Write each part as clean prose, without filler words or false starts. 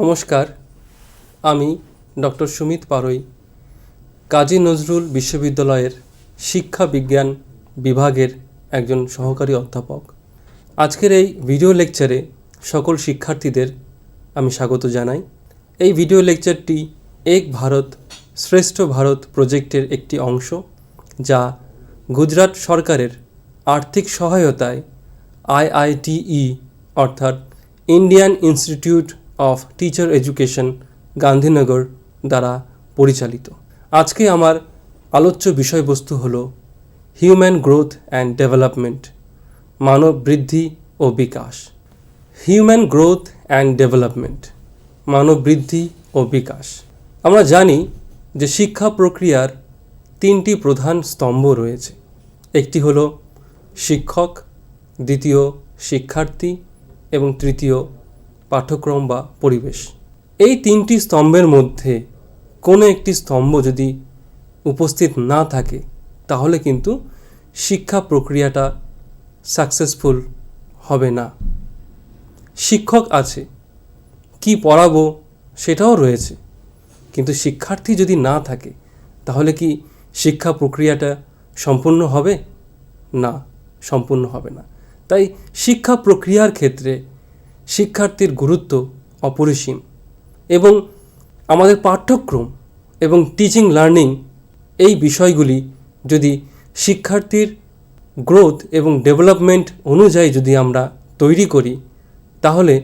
নমস্কার, আমি ডক্টর সুমিত পারই, কাজী নজরুল বিশ্ববিদ্যালয়ের শিক্ষা বিজ্ঞান বিভাগের একজন সহকারী অধ্যাপক। আজকের এই ভিডিও লেকচারে সকল শিক্ষার্থীদের আমি স্বাগত জানাই। এই ভিডিও লেকচারটি এক ভারত শ্রেষ্ঠ ভারত প্রজেক্টের একটি অংশ, যা গুজরাট সরকারের আর্থিক সহায়তায় IITE অর্থাৎ Indian institute of teacher education Gandhinagar দ্বারা পরিচালিত। আজকে আমার আলোচ্য বিষয়বস্তু হল হিউম্যান গ্রোথ অ্যান্ড ডেভেলপমেন্ট, মানব বৃদ্ধি ও বিকাশ। হিউম্যান গ্রোথ অ্যান্ড ডেভেলপমেন্ট, মানব বৃদ্ধি ও বিকাশ। আমরা জানি যে শিক্ষা প্রক্রিয়ার তিনটি প্রধান স্তম্ভ রয়েছে। একটি হলো শিক্ষক, দ্বিতীয় শিক্ষার্থী এবং তৃতীয় পাঠ্যক্রম বা পরিবেশ। এই তিনটি স্তম্ভের মধ্যে কোনো একটি স্তম্ভ যদি উপস্থিত না থাকে তাহলে কিন্তু শিক্ষা প্রক্রিয়াটা সাকসেসফুল হবে না। শিক্ষক আছে, কি পড়াবো সেটাও রয়েছে, কিন্তু শিক্ষার্থী যদি না থাকে তাহলে কি শিক্ষা প্রক্রিয়াটা সম্পূর্ণ হবে? না, সম্পূর্ণ হবে না। তাই শিক্ষা প্রক্রিয়ার ক্ষেত্রে শিক্ষার্থীর গুরুত্ব অপরিসীম এবং আমাদের পাঠ্যক্রম এবং টিচিং লার্নিং এই বিষয়গুলি যদি শিক্ষার্থীর গ্রোথ এবং ডেভেলপমেন্ট অনুযায়ী যদি আমরা তৈরি করি তাহলে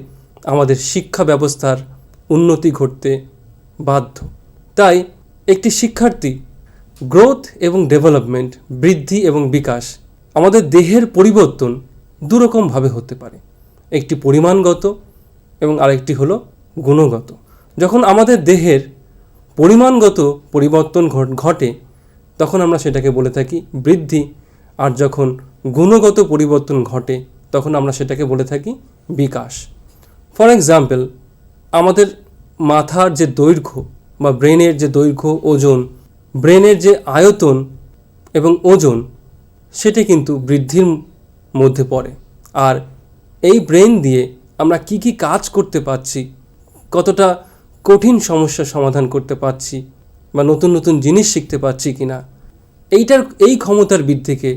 আমাদের শিক্ষা ব্যবস্থার উন্নতি ঘটতে বাধ্য। তাই একটি শিক্ষার্থী গ্রোথ এবং ডেভেলপমেন্ট, বৃদ্ধি এবং বিকাশ, আমাদের দেহের পরিবর্তন দুরকমভাবে হতে পারে। একটি পরিমাণগত এবং আরেকটি হলো গুণগত। যখন আমাদের দেহের পরিমাণগত পরিবর্তন ঘটে তখন আমরা সেটাকে বলে থাকি বৃদ্ধি, আর যখন গুণগত পরিবর্তন ঘটে তখন আমরা সেটাকে বলে থাকি বিকাশ। ফর এক্সাম্পল, আমাদের মাথার যে দৈর্ঘ্য বা ব্রেনের যে দৈর্ঘ্য, ওজন, ব্রেনের যে আয়তন এবং ওজন, সেটা কিন্তু বৃদ্ধির মধ্যে পড়ে। আর এই ব্রেন দিয়ে আমরা কি কি কাজ করতে পারছি, কতটা কঠিন সমস্যার সমাধান করতে পারছি বা নতুন নতুন জিনিস শিখতে পারছি কিনা, এই ক্ষমতার বৃদ্ধিকে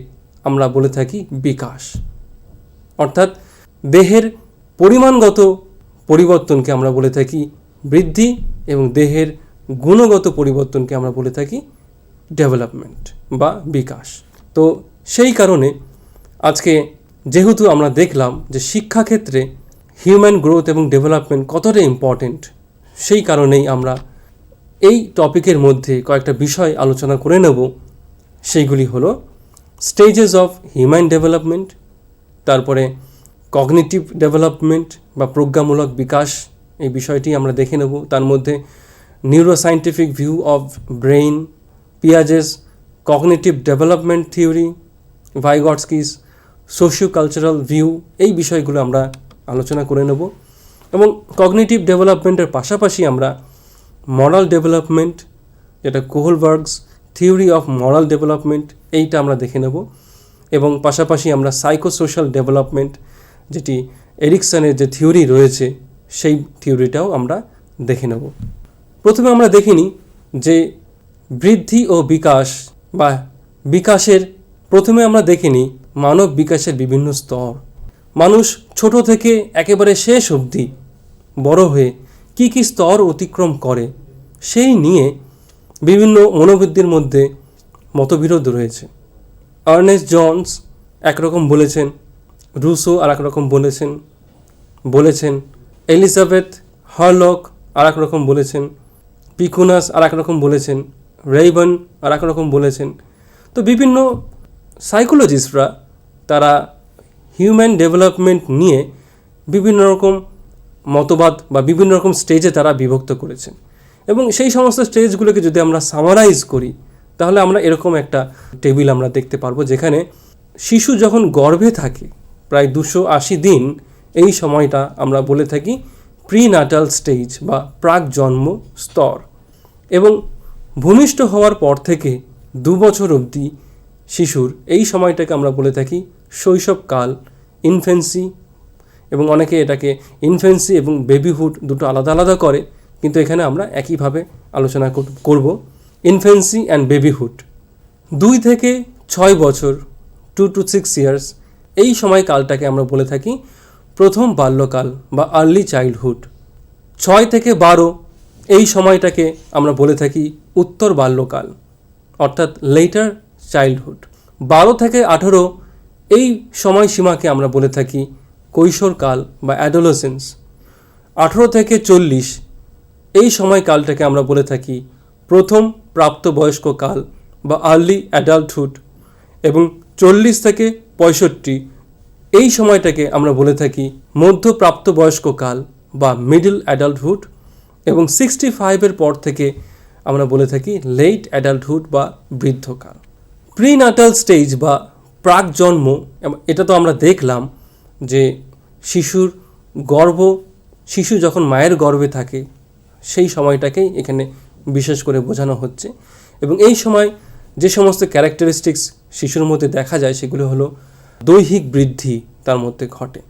আমরা বলে থাকি বিকাশ। অর্থাৎ দেহের পরিমাণগত পরিবর্তনকে আমরা বলে থাকি বৃদ্ধি এবং দেহের গুণগত পরিবর্তনকে আমরা বলে থাকি ডেভেলপমেন্ট বা বিকাশ। তো সেই কারণে আজকে যেহেতু আমরা দেখলাম যে শিক্ষাক্ষেত্রে হিউম্যান গ্রোথ এবং ডেভেলপমেন্ট কতটা ইম্পর্টেন্ট, সেই কারণেই আমরা এই টপিকের মধ্যে কয়েকটা বিষয় আলোচনা করে নেব। সেইগুলি হলো স্টেজেস অফ হিউম্যান ডেভেলপমেন্ট, তারপরে কগনিটিভ ডেভেলপমেন্ট বা প্রজ্ঞামূলক বিকাশ, এই বিষয়টি আমরা দেখে নেব। তার মধ্যে neuroscientific view of brain, Piaget's cognitive development theory, Vygotsky's socio cultural view, এই বিষয়গুলো আমরা আলোচনা করে নেব। এবং কগনিটিভ ডেভেলপমেন্টের পাশাপাশি আমরা মরাল ডেভেলপমেন্ট, যেটা কোহলবার্গস থিওরি অফ মরাল ডেভেলপমেন্ট, এইটা আমরা দেখে নেব। এবং পাশাপাশি আমরা সাইকোসোশ্যাল ডেভেলপমেন্ট, যেটি এরিকসনের যে থিওরি রয়েছে সেই থিওরিটাও আমরা দেখে নেব। প্রথমে আমরা দেখে নিই যে বৃদ্ধি ও বিকাশ বা বিকাশের, প্রথমে আমরা দেখে নিই মানব বিকাশের বিভিন্ন স্তর। মানুষ ছোট থেকে একেবারে শেষ অবধি বড় হয়ে কি কি স্তর অতিক্রম করে সেই নিয়ে বিভিন্ন মনোবৃত্তির মধ্যে মতবিরোধ রয়েছে। আর্নেস্ট জন্স একরকম বলেছেন, রুসো আর এক রকম বলেছেন, এলিজাবেথ হারলক আর এক রকম বলেছেন, পিকুনাস আর এক রকম বলেছেন, রেইবন আর এক রকম বলেছেন। তো বিভিন্ন সাইকোলজিস্টরা তারা হিউম্যান ডেভেলপমেন্ট নিয়ে বিভিন্ন রকম মতবাদ বা বিভিন্ন রকম স্টেজে তারা বিভক্ত করেছেন। এবং সেই সমস্ত স্টেজগুলোকে যদি আমরা সামারাইজ করি তাহলে আমরা এরকম একটা টেবিল আমরা দেখতে পারবো, যেখানে শিশু যখন গর্ভে থাকে প্রায় 280 দিন, এই সময়টা আমরা বলে থাকি প্রিনাটাল স্টেজ বা প্রাক জন্ম স্তর। এবং ভূমিষ্ঠ হওয়ার পর থেকে 2 বছর অবধি শিশুর এই সময়টাকে আমরা বলে থাকি শৈশবকাল, ইনফেন্সি। এবং অনেকে এটাকে ইনফ্যান্সি এবং বেবিহুড দুটো আলাদা আলাদা করে, কিন্তু এখানে আমরা একইভাবে আলোচনা করব। ইনফ্যান্সি অ্যান্ড বেবিহুড, 2 থেকে 6 বছর, 2 to 6 ইয়ার্স, এই সময়কালটাকে আমরা বলে থাকি প্রথম বাল্যকাল বা আর্লি চাইল্ডহুড। 6 থেকে 12 এই সময়টাকে আমরা বলে থাকি উত্তর বাল্যকাল, অর্থাৎ লেটার চাইল্ডহুড। 12 থেকে 18 এই সময়সীমাকে আমরা বলে থাকি কৈশোরকাল বা অ্যাডোলেসেন্স। 18 থেকে 40 এই সময়কালটাকে আমরা বলে থাকি প্রথম প্রাপ্তবয়স্ক কাল বা আর্লি অ্যাডাল্টহুড। এবং 40 থেকে 65 এই সময়টাকে আমরা বলে থাকি মধ্যপ্রাপ্তবয়স্ক কাল বা মিডল অ্যাডাল্টহুড। এবং 65-এর পর থেকে আমরা বলে থাকি লেট অ্যাডাল্টহুড বা বৃদ্ধকাল। প্রিনাটাল স্টেজ বা প্রাক জন্ম, এটা তো আমরা দেখলাম যে শিশু যখন মায়ের গর্ভে থাকে সেই সময়টাকেই এখানে বিশেষ করে বোঝানো হচ্ছে। এবং এই সময় যে সমস্ত ক্যারেক্টারিস্টিক্স শিশুর মধ্যে দেখা যায় সেগুলো হলো দৈহিক বৃদ্ধি তার মধ্যে ঘটে,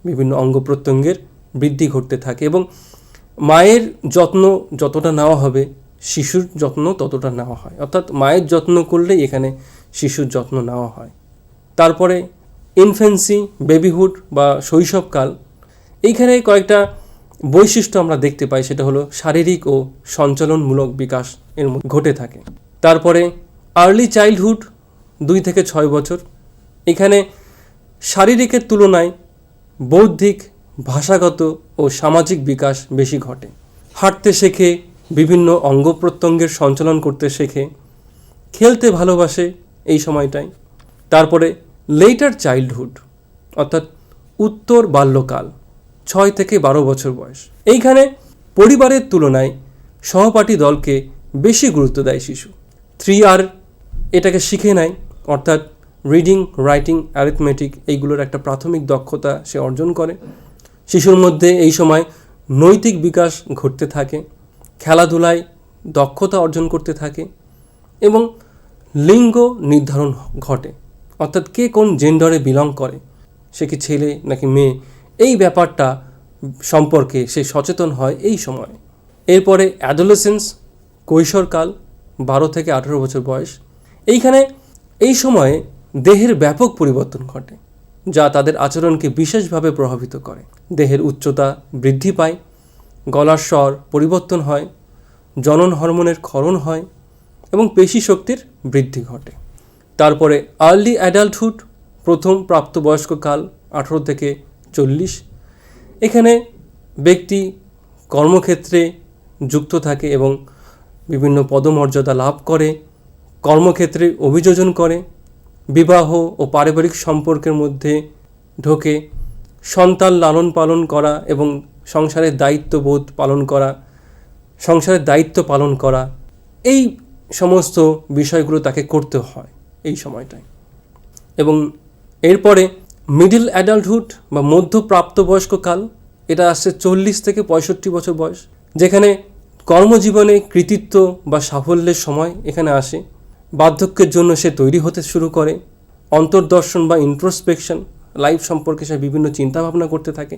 বিভিন্ন অঙ্গ প্রত্যঙ্গের বৃদ্ধি ঘটতে থাকে এবং মায়ের যত্ন যতটা নেওয়া হবে শিশুর যত্ন ততটা নেওয়া হয়, অর্থাৎ মায়ের যত্ন করলেই এখানে শিশুর যত্ন নেওয়া হয়। তারপরে ইনফ্যান্সি, বেবিহুড বা শৈশবকাল, এইখানে কয়েকটা বৈশিষ্ট্য আমরা দেখতে পাই, সেটা হলো শারীরিক ও সঞ্চালনমূলক বিকাশ এর মধ্যে ঘটে থাকে। তারপরে আর্লি চাইল্ডহুড 2 থেকে 6 বছর, এখানে শারীরিকের তুলনায় বৌদ্ধিক, ভাষাগত ও সামাজিক বিকাশ বেশি ঘটে। হাঁটতে শেখে, বিভিন্ন অঙ্গ প্রত্যঙ্গের সঞ্চালন করতে শেখে, খেলতে ভালোবাসে এই সময়টায়। তারপরে লেটার চাইল্ডহুড অর্থাৎ উত্তর বাল্যকাল, 6 থেকে 12 বছর বয়স, এইখানে পরিবারের তুলনায় সহপাঠী দলকে বেশি গুরুত্ব দেয় শিশু। 3R এটাকে শিখে নেয়, অর্থাৎ রিডিং, রাইটিং, অ্যারিথমেটিক এইগুলোর একটা প্রাথমিক দক্ষতা সে অর্জন করে। শিশুর মধ্যে এই সময় নৈতিক বিকাশ ঘটতে থাকে, খেলাধুলায় দক্ষতা অর্জন করতে থাকে এবং লিঙ্গ নির্ধারণ ঘটে, অর্থাৎ কে কোন জেন্ডারে বিলং করে, সে কি ছেলে নাকি মেয়ে, এই ব্যাপারটা সম্পর্কে সে সচেতন হয় এই সময়। এরপরে অ্যাডোলেসেন্স, কৈশোরকাল, 12 থেকে 18 বছর বয়স, এইখানে এই সময়ে দেহের ব্যাপক পরিবর্তন ঘটে যা তাদের আচরণকে বিশেষভাবে প্রভাবিত করে। দেহের উচ্চতা বৃদ্ধি পায়, গলার স্বর পরিবর্তন হয়, জনন হরমোনের ক্ষরণ হয় এবং পেশি শক্তির বৃদ্ধি ঘটে। তারপরে আর্লি অ্যাডাল্টহুড, প্রথম প্রাপ্তবয়স্ক কাল, 18 থেকে 40, এখানে ব্যক্তি কর্মক্ষেত্রে যুক্ত থাকে এবং বিভিন্ন পদমর্যাদা লাভ করে, কর্মক্ষেত্রে অভিযোজন করে, বিবাহ ও পারিবারিক সম্পর্কের মধ্যে ঢোকে, সন্তান লালন পালন করা এবং সংসারের দায়িত্ব পালন করা এই সমস্ত বিষয়গুলো তাকে করতে হয় এই সময়টায়। এবং এরপরে মিডল অ্যাডাল্টহুড বা মধ্যপ্রাপ্তবয়স্ক কাল, এটা আসছে 40 থেকে 65 বছর বয়স, যেখানে কর্মজীবনে কৃতিত্ব বা সাফল্যের সময় এখানে আসে। বার্ধক্যের জন্য সে তৈরি হতে শুরু করে, অন্তর্দর্শন বা ইন্ট্রোস্পেকশন, লাইফ সম্পর্কে সে বিভিন্ন চিন্তাভাবনা করতে থাকে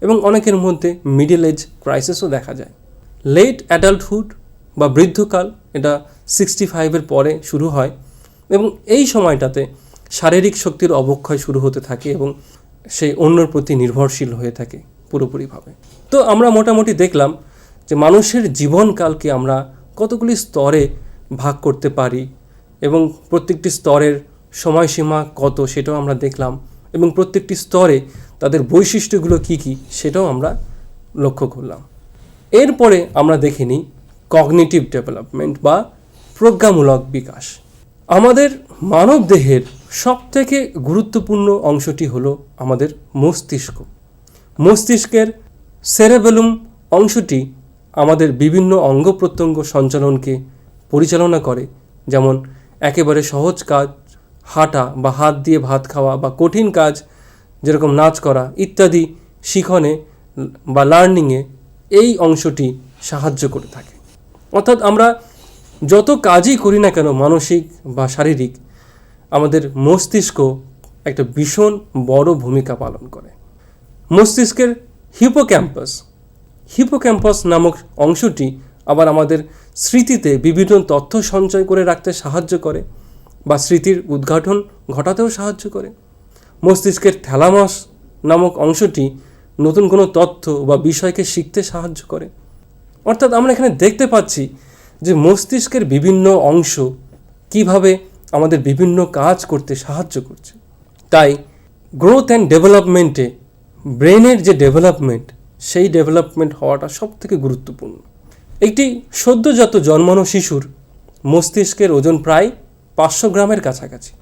এবং অনেকের মধ্যে মিডল এজ ক্রাইসিসও দেখা যায়। লেট অ্যাডাল্টহুড বা বৃদ্ধকাল, এটা 65-এর পরে শুরু হয় এবং এই সময়টাতে শারীরিক শক্তির অবক্ষয় শুরু হতে থাকে এবং সে অন্যের প্রতি নির্ভরশীল হয়ে থাকে পুরোপুরিভাবে। তো আমরা মোটামুটি দেখলাম যে মানুষের জীবনকালকে আমরা কতগুলি স্তরে ভাগ করতে পারি এবং প্রত্যেকটি স্তরের সময়সীমা কত সেটাও আমরা দেখলাম এবং প্রত্যেকটি স্তরে তাদের বৈশিষ্ট্যগুলো কী কী সেটাও আমরা লক্ষ্য করলাম। এরপরে আমরা দেখে নিই কগনিটিভ ডেভেলপমেন্ট বা প্রজ্ঞামূলক বিকাশ। আমাদের মানব দেহের সবথেকে গুরুত্বপূর্ণ অংশটি হলো আমাদের মস্তিষ্ক। মস্তিষ্কের সেরেবেলুম অংশটি আমাদের বিভিন্ন অঙ্গ প্রত্যঙ্গ সঞ্চালনকে পরিচালনা করে, যেমন একেবারে সহজ কাজ হাঁটা বা হাত দিয়ে ভাত খাওয়া বা কঠিন কাজ যেরকম নাচ করা ইত্যাদি শিখনে বা লার্নিংয়ে এই অংশটি সাহায্য করে থাকে। অর্থাৎ আমরা যত কাজই করি না কেন মানসিক বা শারীরিক, আমাদের মস্তিষ্ক একটা ভীষণ বড় ভূমিকা পালন করে। মস্তিষ্কের হিপোক্যাম্পাস নামক অংশটি আবার আমাদের স্মৃতিতে বিভিন্ন তথ্য সঞ্চয় করে রাখতে সাহায্য করে বা স্মৃতির উদ্ঘাটন ঘটাতেও সাহায্য করে। মস্তিষ্কের থ্যালামাস নামক অংশটি নতুন কোনো তথ্য বা বিষয়কে শিখতে সাহায্য করে। অর্থাৎ আমরা এখানে দেখতে পাচ্ছি যে মস্তিষ্কের বিভিন্ন অংশ কিভাবে আমাদের বিভিন্ন কাজ করতে সাহায্য করছে। তাই গ্রোথ অ্যান্ড ডেভেলপমেন্টে ব্রেনের যে ডেভেলপমেন্ট, সেই ডেভেলপমেন্ট হওয়াটা সবথেকে গুরুত্বপূর্ণ। একটি সদ্যজাত জন্মানো শিশুর মস্তিষ্কের ওজন প্রায় 500 গ্রামের কাছাকাছি,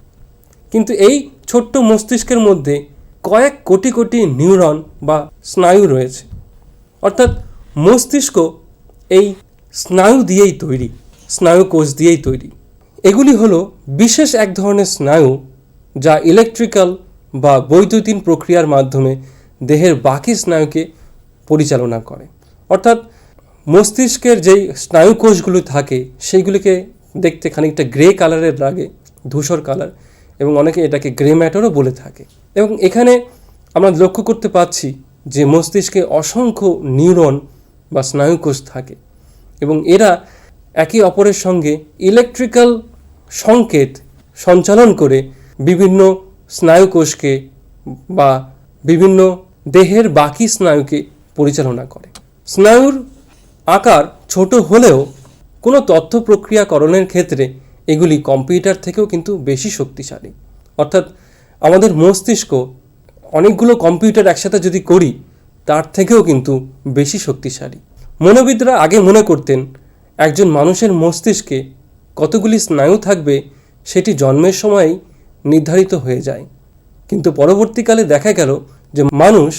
কিন্তু এই ছোট্ট মস্তিষ্কের মধ্যে কয়েক কোটি কোটি নিউরন বা স্নায়ু রয়েছে। অর্থাৎ মস্তিষ্ক এই স্নায়ু দিয়েই তৈরি, স্নায়ু কোষ দিয়েই তৈরি। এগুলি হলো বিশেষ এক ধরনের স্নায়ু যা ইলেকট্রিক্যাল বা বৈদ্যুতিন প্রক্রিয়ার মাধ্যমে দেহের বাকি স্নায়ুকে পরিচালনা করে। অর্থাৎ মস্তিষ্কের যেই স্নায়ু কোষগুলো থাকে সেইগুলিকে দেখতে খানিকটা গ্রে কালারের লাগে, ধূসর কালার, এবং অনেকে এটাকে গ্রে ম্যাটারও বলে থাকে। এবং এখানে আমরা লক্ষ্য করতে পাচ্ছি যে মস্তিষ্কে অসংখ্য নিউরন বা স্নায়ু কোষ থাকে এবং এরা একে অপরের সঙ্গে ইলেকট্রিক্যাল সংকেত সঞ্চালন করে বিভিন্ন স্নায়ু কোষকে বা বিভিন্ন দেহের বাকি স্নায়ুকে পরিচালনা করে। স্নায়ুর আকার ছোট হলেও কোনো তথ্য প্রক্রিয়াকরণের ক্ষেত্রে এগুলি কম্পিউটার থেকেও কিন্তু বেশি শক্তিশালী। অর্থাৎ আমাদের মস্তিষ্ক অনেকগুলো কম্পিউটার একসাথে যদি করি তার থেকেও কিন্তু বেশি শক্তিশালী। মনোবিদরা আগে মনে করতেন একজন মানুষের মস্তিষ্কে কতগুলি স্নায়ু থাকবে সেটি জন্মের সময়ই নির্ধারিত হয়ে যায়, কিন্তু পরবর্তীকালে দেখা গেল যে মানুষ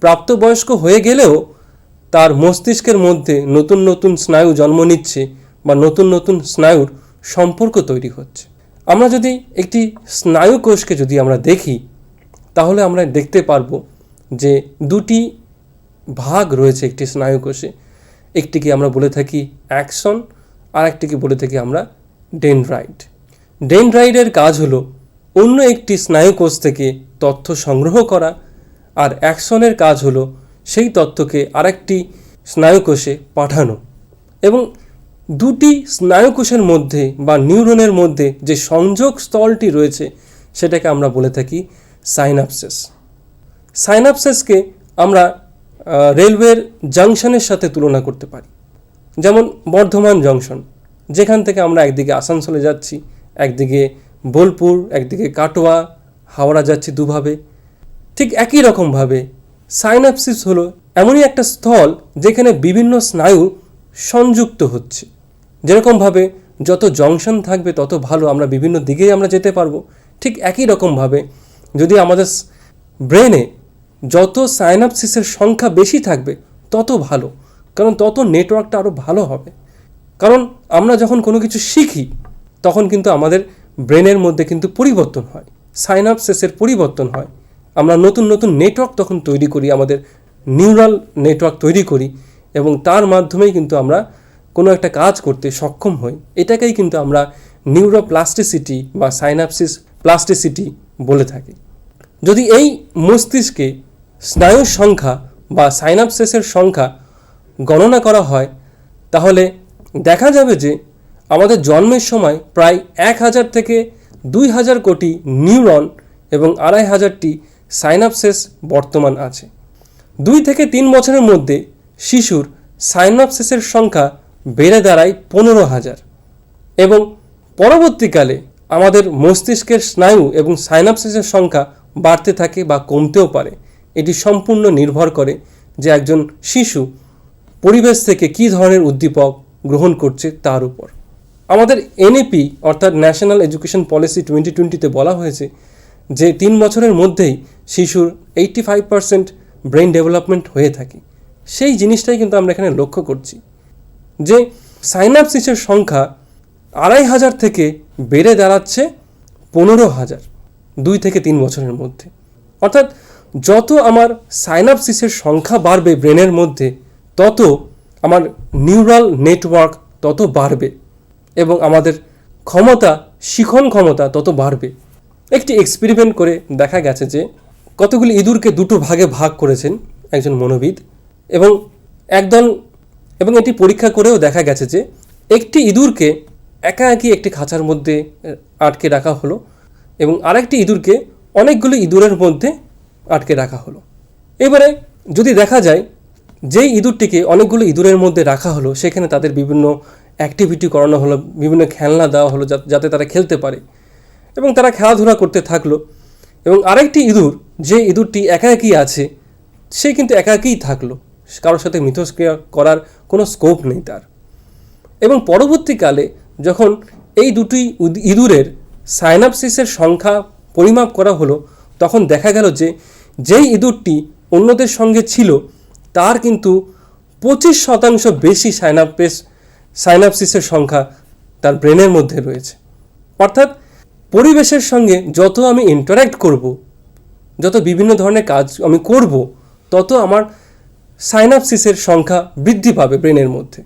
প্রাপ্তবয়স্ক হয়ে গেলেও তার মস্তিষ্কের মধ্যে নতুন নতুন স্নায়ু জন্ম নিচ্ছে বা নতুন নতুন স্নায়ুর সম্পর্ক তৈরি হচ্ছে। আমরা যদি একটি স্নায়ু কোষকে যদি আমরা দেখি তাহলে আমরা দেখতে পারবো যে দুটি ভাগ রয়েছে একটি স্নায়ু কোষে। একটিকে আমরা বলে থাকি অ্যাক্সন, আর একটিকে বলে থাকি আমরা ডেনড্রাইট। ডেনড্রাইটের কাজ হলো অন্য একটি স্নায়ু কোষ থেকে তথ্য সংগ্রহ করা, আর অ্যাক্সনের কাজ হলো সেই তথ্যকে আরেকটি স্নায়ু কোষে পাঠানো। এবং দুটি স্নায়ু কোষের মধ্যে বা নিউরনের মধ্যে যে সংযোগ স্থলটি রয়েছে সেটাকে আমরা বলে থাকি সাইনাপসেস। সাইনাপসেসকে আমরা রেলওয়ের জাংশনের সাথে তুলনা করতে পারি। যেমন বর্ধমান জংশন, যেখান থেকে আমরা একদিকে আসানসোলে যাচ্ছি, একদিকে বোলপুর, একদিকে কাটোয়া, হাওড়া যাচ্ছি দুভাবে। ঠিক একই রকমভাবে সাইনাপসিস হলো এমনই একটা স্থল যেখানে বিভিন্ন স্নায়ু সংযুক্ত হচ্ছে। যেরকমভাবে যত জংশন থাকবে তত ভালো, আমরা বিভিন্ন দিকেই আমরা যেতে পারবো। ঠিক একই রকমভাবে যদি আমাদের ব্রেনে যত সাইনাপসিসের সংখ্যা বেশি থাকবে তত ভালো, কারণ তত নেটওয়ার্কটা আরও ভালো হবে। কারণ আমরা যখন কোনো কিছু শিখি তখন কিন্তু আমাদের ব্রেনের মধ্যে কিন্তু পরিবর্তন হয়, সাইনাপসিসের পরিবর্তন হয়। আমরা নতুন নতুন নেটওয়ার্ক তখন তৈরি করি, আমাদের নিউরাল নেটওয়ার্ক তৈরি করি, এবং তার মাধ্যমেই কিন্তু আমরা কোনো একটা কাজ করতে সক্ষম হই। এটাকেই কিন্তু আমরা নিউরোপ্লাস্টিসিটি বা সাইনাপসিস প্লাস্টিসিটি বলে থাকি। যদি এই মস্তিষ্কে স্নায়ুর সংখ্যা বা সাইনাপসিসের সংখ্যা গণনা করা হয় তাহলে দেখা যাবে যে আমাদের জন্মের সময় প্রায় 1000 থেকে 2000 কোটি নিউরন এবং 2500টি সাইনাপসিস বর্তমান আছে। 2 থেকে 3 বছরের মধ্যে শিশুর সাইনাপসিসের সংখ্যা বেড়ে দাঁড়ায় 15,000 এবং পরবর্তীকালে আমাদের মস্তিষ্কের স্নায়ু এবং সাইনাপসিসের সংখ্যা বাড়তে থাকে বা কমতেও পারে। এটি সম্পূর্ণ নির্ভর করে যে একজন শিশু পরিবেশ থেকে কী ধরনের উদ্দীপক গ্রহণ করছে তার উপর। আমাদের এনইপি অর্থাৎ ন্যাশনাল এডুকেশন পলিসি 2020-তে বলা হয়েছে যে 3 বছরের মধ্যেই শিশুর 85% ব্রেন ডেভেলপমেন্ট হয়ে থাকে। সেই জিনিসটাই কিন্তু আমরা এখানে লক্ষ্য করছি যে সাইনাপসিসের সংখ্যা 2500 থেকে বেড়ে দাঁড়াচ্ছে 15,000 2 থেকে 3 বছরের মধ্যে। অর্থাৎ যত আমার সাইনাপসিসের সংখ্যা বাড়বে ব্রেনের মধ্যে তত আমার নিউরাল নেটওয়ার্ক তত বাড়বে এবং আমাদের ক্ষমতা, শিখন ক্ষমতা তত বাড়বে। একটি এক্সপেরিমেন্ট করে দেখা গেছে যে কতগুলি ইঁদুরকে দুটো ভাগে ভাগ করেছেন একজন মনোবিদ, এবং এবং এটি পরীক্ষা করেও দেখা গেছে যে একটি ইঁদুরকে একাকী একটি খাঁচার মধ্যে আটকে রাখা হলো এবং আরেকটি ইঁদুরকে অনেকগুলো ইঁদুরের মধ্যে আটকে রাখা হলো। এবারে যদি দেখা যায় যেই ইঁদুরটিকে অনেকগুলো ইঁদুরের মধ্যে রাখা হলো সেখানে তাদের বিভিন্ন অ্যাক্টিভিটি করানো হলো, বিভিন্ন খেলনা দেওয়া হলো যাতে তারা খেলতে পারে, এবং তারা খেলাধুলা করতে থাকলো। এবং আরেকটি ইঁদুর, যে ইঁদুরটি একাকী আছে, সে কিন্তু একাকীই থাকলো, কারোর সাথে মিথস্ক্রিয়া করার কোনো স্কোপ নেই তার। এবং পরবর্তীকালে যখন এই দুটি ইঁদুরের সাইনাপসিসের সংখ্যা পরিমাপ করা হলো, তখন দেখা গেল যে যেই ইঁদুরটি অন্যদের সঙ্গে ছিল তার কিন্তু 25% বেশি সাইনাপসিসের সংখ্যা তার ব্রেনের মধ্যে রয়েছে। অর্থাৎ পরিবেশের সঙ্গে যত আমি ইন্টারাক্ট করব, যত বিভিন্ন ধরনের কাজ আমি করব, তত আমার সাইনাপসিসের সংখ্যা বৃদ্ধি পাবে ব্রেনের মধ্যে।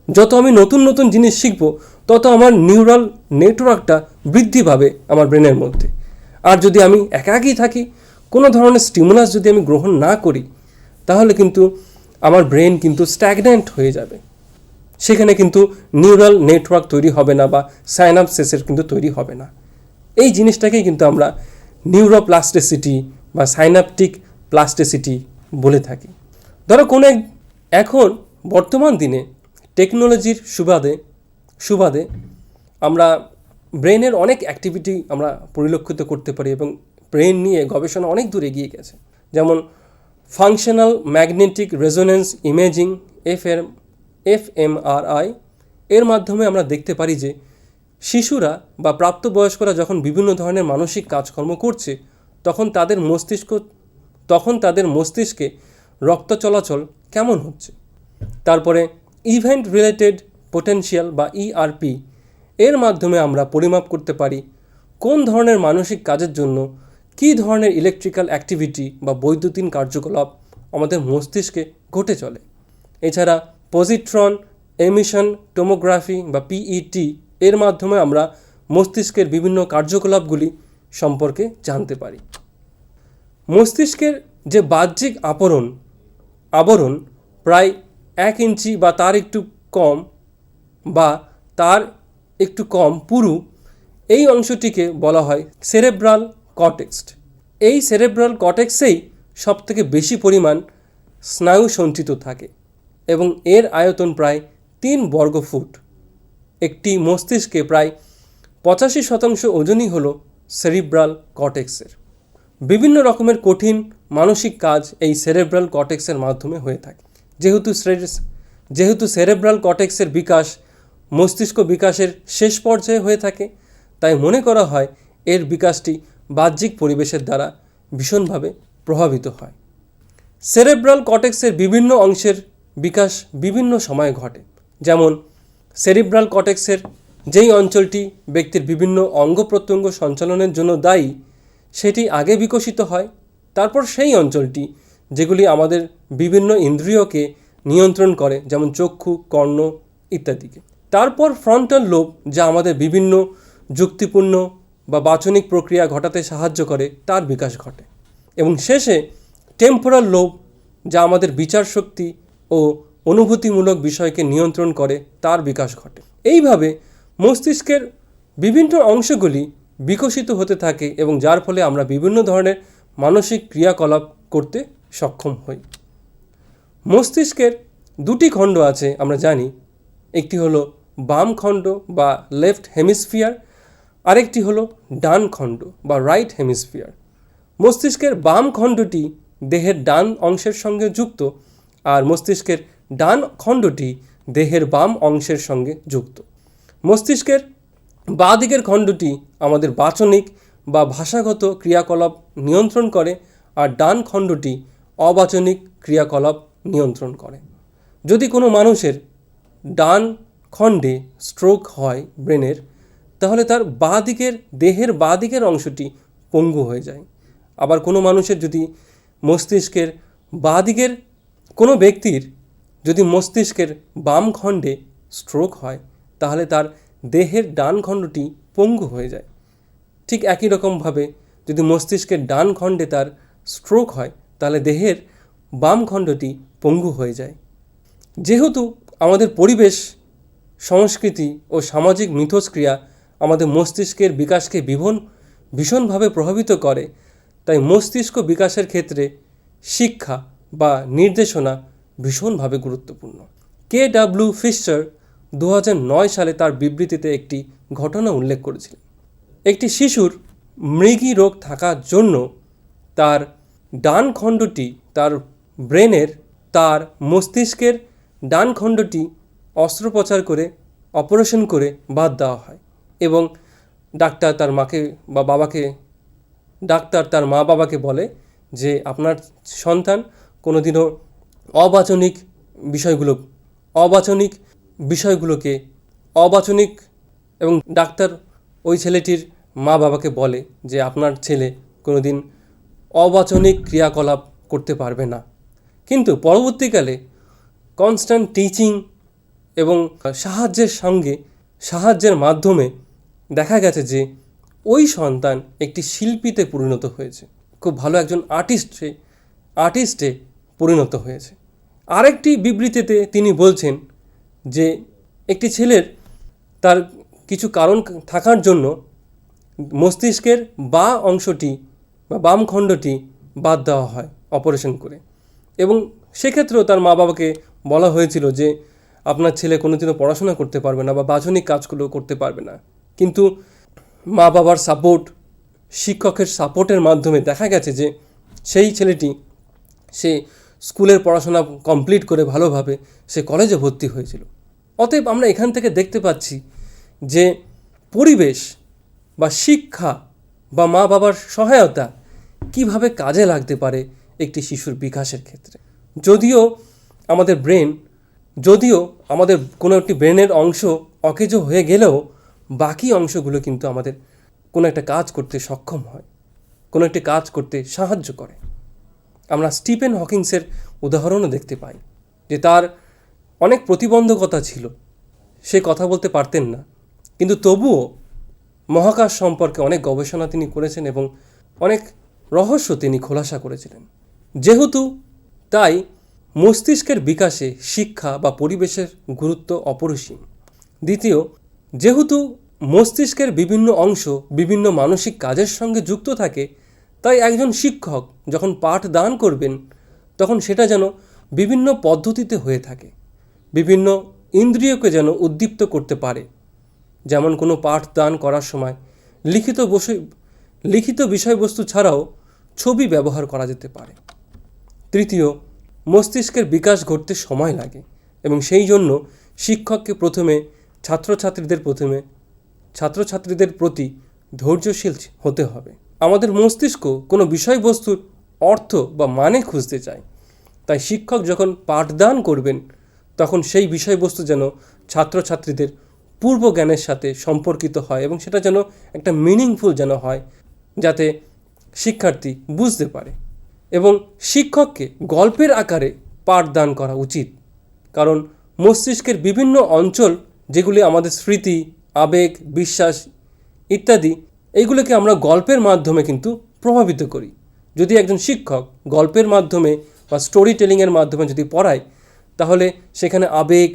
যত আমি নতুন নতুন জিনিস শিখব, তত আমার নিউরাল নেটওয়ার্কটা বৃদ্ধি পাবে আমার ব্রেনের মধ্যে। আর যদি আমি একাকী থাকি, কোনো ধরনের স্টিমুলাস যদি আমি গ্রহণ না করি, তাহলে কিন্তু আমার ব্রেন কিন্তু স্ট্যাগন্যান্ট হয়ে যাবে। সেখানে কিন্তু নিউরাল নেটওয়ার্ক তৈরি হবে না বা সাইনাপসিসের কিন্তু তৈরি হবে না। এই জিনিসটাকেই কিন্তু আমরা নিউরোপ্লাস্টিসিটি বা সাইনাপটিক প্লাস্টিসিটি বলে থাকি। ধরো এখন বর্তমান দিনে টেকনোলজির সুবাদে আমরা ব্রেনের অনেক অ্যাক্টিভিটি আমরা পরিলক্ষিত করতে পারি, এবং ব্রেন নিয়ে গবেষণা অনেক দূর এগিয়ে গেছে। যেমন functional magnetic resonance imaging FMRI এর মাধ্যমে আমরা দেখতে পারি যে শিশুরা বা প্রাপ্তবয়স্করা যখন বিভিন্ন ধরনের মানসিক কাজকর্ম করছে, তখন তাদের মস্তিষ্কে রক্ত চলাচল কেমন হচ্ছে। তারপরে ইভেন্ট রিলেটেড পোটেনশিয়াল বা ERP এর মাধ্যমে আমরা পরিমাপ করতে পারি কোন ধরনের মানসিক কাজের জন্য কী ধরনের ইলেকট্রিক্যাল অ্যাক্টিভিটি বা বৈদ্যুতিন কার্যকলাপ আমাদের মস্তিষ্কে ঘটে চলে। এছাড়া পজিট্রন এমিশন টোমোগ্রাফি বা PET এর মাধ্যমে আমরা মস্তিষ্কের বিভিন্ন কার্যকলাপগুলি সম্পর্কে জানতে পারি। মস্তিষ্কের যে বাহ্যিক আবরণ প্রায় 1 ইঞ্চি বা তার একটু কম পুরু, এই অংশটিকে বলা হয় সেরেব্রাল কর্টেক্স। এই সেরেব্রাল কর্টেক্সেই সবথেকে বেশি পরিমাণ স্নায়ু সঞ্চিত থাকে এবং এর আয়তন প্রায় 3 বর্গফুট। একটি মস্তিষ্কে প্রায় 85% ওজনই হলো সেরিব্রাল কর্টেক্সের। বিভিন্ন রকমের কঠিন মানসিক কাজ এই সেরেব্রাল কর্টেক্সের মাধ্যমে হয়ে থাকে। যেহেতু সেরেব্রাল কর্টেক্সের বিকাশ মস্তিষ্ক বিকাশের শেষ পর্যায়ে হয়ে থাকে, তাই মনে করা হয় এর বিকাশটি বাহ্যিক পরিবেশের দ্বারা ভীষণভাবে প্রভাবিত হয়। সেরেব্রাল কর্টেক্সের বিভিন্ন অংশের বিকাশ বিভিন্ন সময়ে ঘটে। যেমন সেরিব্রাল কর্টেক্সের যেই অঞ্চলটি ব্যক্তির বিভিন্ন অঙ্গ প্রত্যঙ্গ সঞ্চালনের জন্য দায়ী, সেটি আগে বিকশিত হয়। তারপর সেই অঞ্চলটি যেগুলি আমাদের বিভিন্ন ইন্দ্রিয়কে নিয়ন্ত্রণ করে, যেমন চক্ষু, কর্ণ ইত্যাদিকে। তারপর ফ্রন্টাল লোব, যা আমাদের বিভিন্ন যুক্তিপূর্ণ বা বাচনিক প্রক্রিয়া ঘটাতে সাহায্য করে, তার বিকাশ ঘটে। এবং শেষে টেম্পোরাল লোব, যা আমাদের বিচার শক্তি ও অনুভূতিমূলক বিষয়কে নিয়ন্ত্রণ করে, তার বিকাশ ঘটে। এইভাবে মস্তিষ্কের বিভিন্ন অংশগুলি বিকশিত হতে থাকে এবং যার ফলে আমরা বিভিন্ন ধরনের মানসিক ক্রিয়াকলাপ করতে সক্ষম হই। মস্তিষ্কের 2টি খণ্ড আছে আমরা জানি, একটি হলো বাম খণ্ড বা লেফট হেমিস্ফিয়ার, আরেকটি হলো ডান খণ্ড বা রাইট হেমিস্ফিয়ার। মস্তিষ্কের বাম খণ্ডটি দেহের ডান অংশের সঙ্গে যুক্ত, আর মস্তিষ্কের ডান খণ্ডটি দেহের বাম অংশের সঙ্গে যুক্ত। মস্তিষ্কের বাঁ দিকের খণ্ডটি আমাদের বাচনিক বা ভাষাগত ক্রিয়াকলাপ নিয়ন্ত্রণ করে, আর ডান খণ্ডটি অবাচনিক ক্রিয়াকলাপ নিয়ন্ত্রণ করে। যদি কোনো মানুষের ডান খণ্ডে স্ট্রোক হয় ব্রেনের, তাহলে তার দেহের বাঁ দিকের অংশটি পঙ্গু হয়ে যায়। আবার কোনো মানুষের যদি মস্তিষ্কের বাঁ দিকের কোনো ব্যক্তির যদি মস্তিষ্কের বাম খণ্ডে স্ট্রোক হয়, তাহলে তার দেহের ডান খণ্ডটি পঙ্গু হয়ে যায়। ঠিক একই রকমভাবে যদি মস্তিষ্কের ডান খণ্ডে তার স্ট্রোক হয় তাহলে দেহের বাম খণ্ডটি পঙ্গু হয়ে যায়। যেহেতু আমাদের পরিবেশ, সংস্কৃতি ও সামাজিক মিথস্ক্রিয়া আমাদের মস্তিষ্কের বিকাশকে ভীষণভাবে প্রভাবিত করে, তাই মস্তিষ্ক বিকাশের ক্ষেত্রে শিক্ষা বা নির্দেশনা ভীষণভাবে গুরুত্বপূর্ণ। KW ফিশার 2009 সালে তার বিবৃতিতে একটি ঘটনা উল্লেখ করেছিলেন। একটি শিশুর মৃগী রোগ থাকার জন্য তার ডান খণ্ডটি, তার ব্রেনের, তার মস্তিষ্কের ডান খণ্ডটি অস্ত্রোপচার করে, অপারেশন করে বাদ দেওয়া হয় এবং ডাক্তার তার মা বাবাকে বলে যে আপনার সন্তান কোনোদিনও অবাচনিক বিষয়গুলোকে এবং ডাক্তার ওই ছেলেটির মা বাবাকে বলে যে আপনার ছেলে কোনোদিন অবাচনিক ক্রিয়াকলাপ করতে পারবে না। কিন্তু পরবর্তীকালে কনস্ট্যান্ট টিচিং এবং সাহায্যের মাধ্যমে দেখা গেছে যে ওই সন্তান একটি শিল্পীতে পরিণত হয়েছে, খুব ভালো একজন আর্টিস্টে পরিণত হয়েছে। আরেকটি বিবৃতিতে তিনি বলছেন যে একটি ছেলের তার কিছু কারণ থাকার জন্য মস্তিষ্কের বাম খণ্ডটি বাদ দেওয়া হয় অপারেশন করে, এবং সেক্ষেত্রেও তার মা বাবাকে বলা হয়েছিল যে আপনার ছেলে কোনোদিনও পড়াশোনা করতে পারবে না বা বাচনিক কাজগুলো করতে পারবে না। কিন্তু মা বাবার শিক্ষকের সাপোর্টের মাধ্যমে দেখা গেছে যে সেই ছেলেটি সে স্কুলের পড়াশোনা কমপ্লিট করে ভালোভাবে সে কলেজে ভর্তি হয়েছিল। অতএব আমরা এখান থেকে দেখতে পাচ্ছি যে পরিবেশ বা শিক্ষা বা মা বাবার সহায়তা কিভাবে কাজে লাগতে পারে একটি শিশুর বিকাশের ক্ষেত্রে। যদিও আমাদের কোনো একটি ব্রেনের অংশ অকেজো হয়ে গেলেও বাকি অংশগুলো কিন্তু আমাদের কোনো একটা কাজ করতে সক্ষম হয়, কোনো একটি কাজ করতে সাহায্য করে। আমরা স্টিফেন হকিংসের উদাহরণও দেখতে পাই যে তার অনেক প্রতিবন্ধকতা ছিল, সে কথা বলতে পারতেন না, কিন্তু তবুও মহাকাশ সম্পর্কে অনেক গবেষণা তিনি করেছেন এবং অনেক রহস্য তিনি খোলাসা করেছিলেন। যেহেতু তাই মস্তিষ্কের বিকাশে শিক্ষা বা পরিবেশের গুরুত্ব অপরিসীম। দ্বিতীয়, যেহেতু মস্তিষ্কের বিভিন্ন অংশ বিভিন্ন মানসিক কাজের সঙ্গে যুক্ত থাকে, তাই একজন শিক্ষক যখন পাঠ দান করবেন তখন সেটা যেন বিভিন্ন পদ্ধতিতে হয়ে থাকে, বিভিন্ন ইন্দ্রিয়কে যেন উদ্দীপ্ত করতে পারে। যেমন কোনো পাঠ দান করার সময় লিখিত বিষয়বস্তু ছাড়াও ছবি ব্যবহার করা যেতে পারে। তৃতীয়, মস্তিষ্কের বিকাশ ঘটতে সময় লাগে এবং সেই জন্য শিক্ষককে প্রথমে ছাত্রছাত্রীদের প্রতি ধৈর্যশীল হতে হবে। আমাদের মস্তিষ্ক কোনো বিষয়বস্তুর অর্থ বা মানে খুঁজতে চায়, তাই শিক্ষক যখন পাঠদান করবেন তখন সেই বিষয়বস্তু যেন ছাত্রছাত্রীদের পূর্ব জ্ঞানের সাথে সম্পর্কিত হয় এবং সেটা যেন একটা মিনিংফুল যেন হয়, যাতে শিক্ষার্থী বুঝতে পারে। এবং শিক্ষককে গল্পের আকারে পাঠদান করা উচিত, কারণ মস্তিষ্কের বিভিন্ন অঞ্চল যেগুলি আমাদের স্মৃতি, আবেগ, বিশ্বাস ইত্যাদি, এইগুলোকে আমরা গল্পের মাধ্যমে কিন্তু প্রভাবিত করি। যদি একজন শিক্ষক গল্পের মাধ্যমে বা স্টোরি টেলিংয়ের মাধ্যমে যদি পড়ায়, তাহলে সেখানে আবেগ,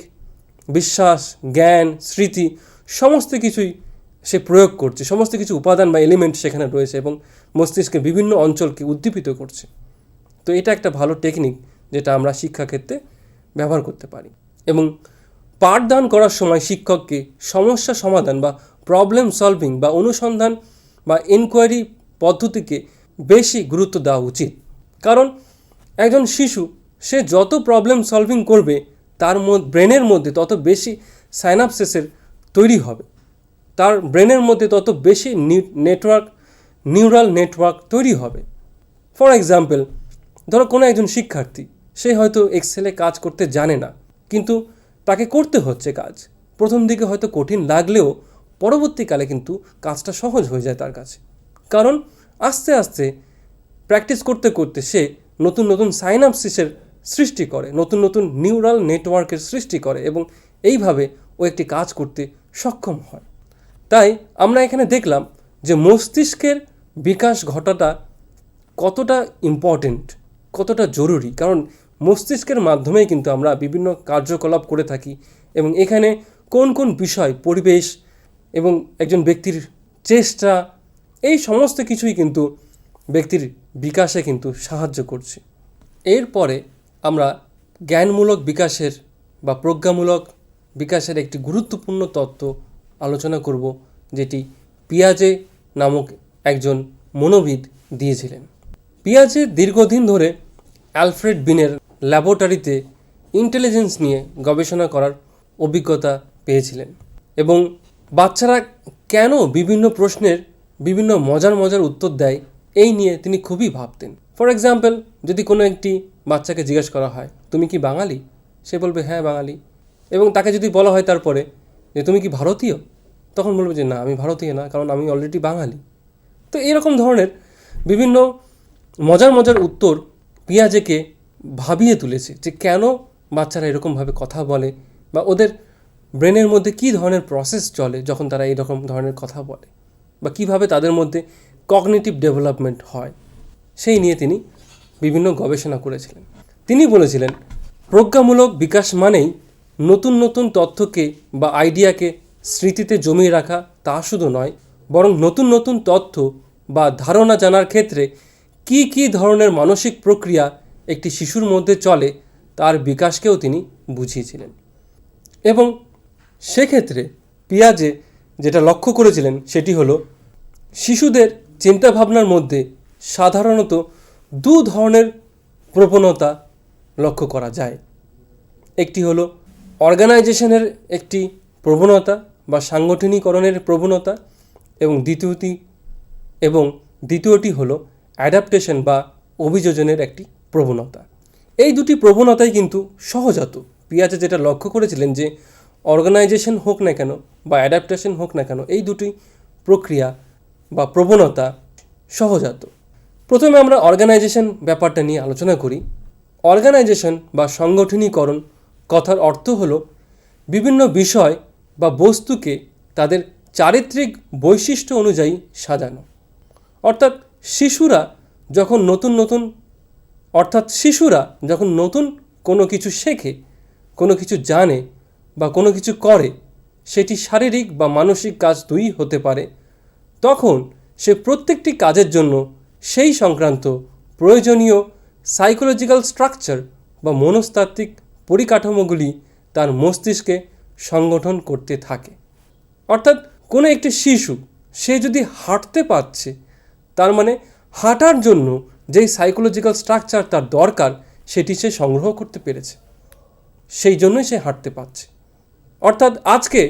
বিশ্বাস, জ্ঞান, স্মৃতি সমস্ত কিছুই সে প্রয়োগ করছে, সমস্ত কিছু উপাদান বা এলিমেন্ট সেখানে রয়েছে এবং মস্তিষ্কের বিভিন্ন অঞ্চলকে উদ্দীপিত করছে। তো এটা একটা ভালো টেকনিক যেটা আমরা শিক্ষাক্ষেত্রে ব্যবহার করতে পারি। এবং পাঠদান করার সময় শিক্ষককে সমস্যা সমাধান বা প্রবলেম সলভিং বা অনুসন্ধান বা ইনকোয়ারি পদ্ধতিকে বেশি গুরুত্ব দেওয়া উচিত। কারণ একজন শিশু সে যত প্রবলেম সলভিং করবে তার ব্রেনের মধ্যে তত বেশি সাইনাপসিসের তৈরি হবে, তার ব্রেনের মধ্যে তত বেশি নিউরাল নেটওয়ার্ক তৈরি হবে। ফর এক্সাম্পল, ধরো কোনো একজন শিক্ষার্থী, সে হয়তো এক্সেলে কাজ করতে জানে না, কিন্তু তাকে করতে হচ্ছে কাজ। প্রথম দিকে হয়তো কঠিন লাগলেও পরবর্তীকালে কিন্তু কাজটা সহজ হয়ে যায় তার কাছে, কারণ আস্তে আস্তে প্র্যাকটিস করতে করতে সে নতুন নতুন সাইনাপসিসের সৃষ্টি করে, নতুন নতুন নিউরাল নেটওয়ার্কের সৃষ্টি করে এবং এইভাবে ও একটি কাজ করতে সক্ষম হয়। তাই আমরা এখানে দেখলাম যে মস্তিষ্কের বিকাশ ঘটাটা কতটা ইম্পর্টেন্ট, কতটা জরুরি। কারণ মস্তিষ্কের মাধ্যমেই কিন্তু আমরা বিভিন্ন কার্যকলাপ করে থাকি এবং এখানে কোন কোন বিষয়, পরিবেশ এবং একজন ব্যক্তির চেষ্টা, এই সমস্ত কিছুই কিন্তু ব্যক্তির বিকাশে কিন্তু সাহায্য করছে। এরপরে আমরা জ্ঞানমূলক বিকাশের বা প্রজ্ঞামূলক বিকাশের একটি গুরুত্বপূর্ণ তত্ত্ব আলোচনা করব, যেটি পিয়াজে নামক একজন মনোবিদ দিয়েছিলেন। পিয়াজে দীর্ঘদিন ধরে অ্যালফ্রেড বিনের ল্যাবরেটরিতে ইন্টেলিজেন্স নিয়ে গবেষণা করার অভিজ্ঞতা পেয়েছিলেন এবং বাচ্চারা কেন বিভিন্ন প্রশ্নের বিভিন্ন মজার মজার উত্তর দেয় এই নিয়ে তিনি খুবই ভাবতেন। ফর এক্সাম্পল, যদি কোনো একটি বাচ্চাকে জিজ্ঞেস করা হয়, তুমি কি বাঙালি? সে বলবে হ্যাঁ বাঙালি। এবং তাকে যদি বলা হয় তারপরে যে তুমি কি ভারতীয়, তখন বলবে যে না, আমি ভারতীয় না, কারণ আমি অলরেডি বাঙালি। তো এরকম ধরনের বিভিন্ন মজার মজার উত্তর পিয়াজেকে ভাবিয়ে তুলেছে যে কেন বাচ্চারা এরকমভাবে কথা বলে বা ওদের ব্রেনের মধ্যে কী ধরনের প্রসেস চলে যখন তারা এইরকম ধরনের কথা বলে, বা কিভাবে তাদের মধ্যে কগনিটিভ ডেভেলপমেন্ট হয়, সেই নিয়ে তিনি বিভিন্ন গবেষণা করেছিলেন। তিনি বলেছিলেন, প্রজ্ঞামূলক বিকাশ মানেই নতুন নতুন তথ্যকে বা আইডিয়াকে স্মৃতিতে জমিয়ে রাখা তা শুধু নয়, বরং নতুন নতুন তথ্য বা ধারণা জানার ক্ষেত্রে কি কি ধরনের মানসিক প্রক্রিয়া একটি শিশুর মধ্যে চলে তার বিকাশকেও তিনি বুঝিয়েছিলেন। এবং সেক্ষেত্রে পিয়াজে যেটা লক্ষ্য করেছিলেন সেটি হলো, শিশুদের চিন্তাভাবনার মধ্যে সাধারণত দু ধরনের প্রবণতা লক্ষ্য করা যায়। একটি হলো অর্গানাইজেশনের একটি প্রবণতা বা সাংগঠনিকরণের প্রবণতা, এবং দ্বিতীয়টি হলো অ্যাডাপ্টেশন বা অভিযোজনের একটি প্রবণতা। এই দুটি প্রবণতাই কিন্তু সহজাত। পিয়াজে যেটা লক্ষ্য করেছিলেন যে অর্গানাইজেশন হোক না কেন বা অ্যাডাপ্টেশন হোক না কেন, এই দুটি প্রক্রিয়া বা প্রবণতা সহজাত। প্রথমে আমরা অর্গানাইজেশন ব্যাপারটা নিয়ে আলোচনা করি। অর্গানাইজেশন বা সাংগঠনিকরণ কথার অর্থ হলো বিভিন্ন বিষয় বা বস্তুকে তাদের চারিত্রিক বৈশিষ্ট্য অনুযায়ী সাজানো। অর্থাৎ শিশুরা যখন নতুন কোনো কিছু শেখে, কোনো কিছু জানে বা কোনো কিছু করে, সেটি শারীরিক বা মানসিক কাজ দুই হতে পারে, তখন সে প্রত্যেকটি কাজের জন্য সেই সংক্রান্ত প্রয়োজনীয় সাইকোলজিক্যাল স্ট্রাকচার বা মনস্তাত্ত্বিক পরিকাঠামোগুলি তার মস্তিষ্কে সংগঠন করতে থাকে। অর্থাৎ কোনো একটি শিশু সে যদি হাঁটতে পারছে, তার মানে হাঁটার জন্য যেই সাইকোলজিক্যাল স্ট্রাকচার তার দরকার সেটি সে সংগ্রহ করতে পেরেছে, সেই জন্যই সে হাঁটতে পারছে। অর্থাৎ আজকে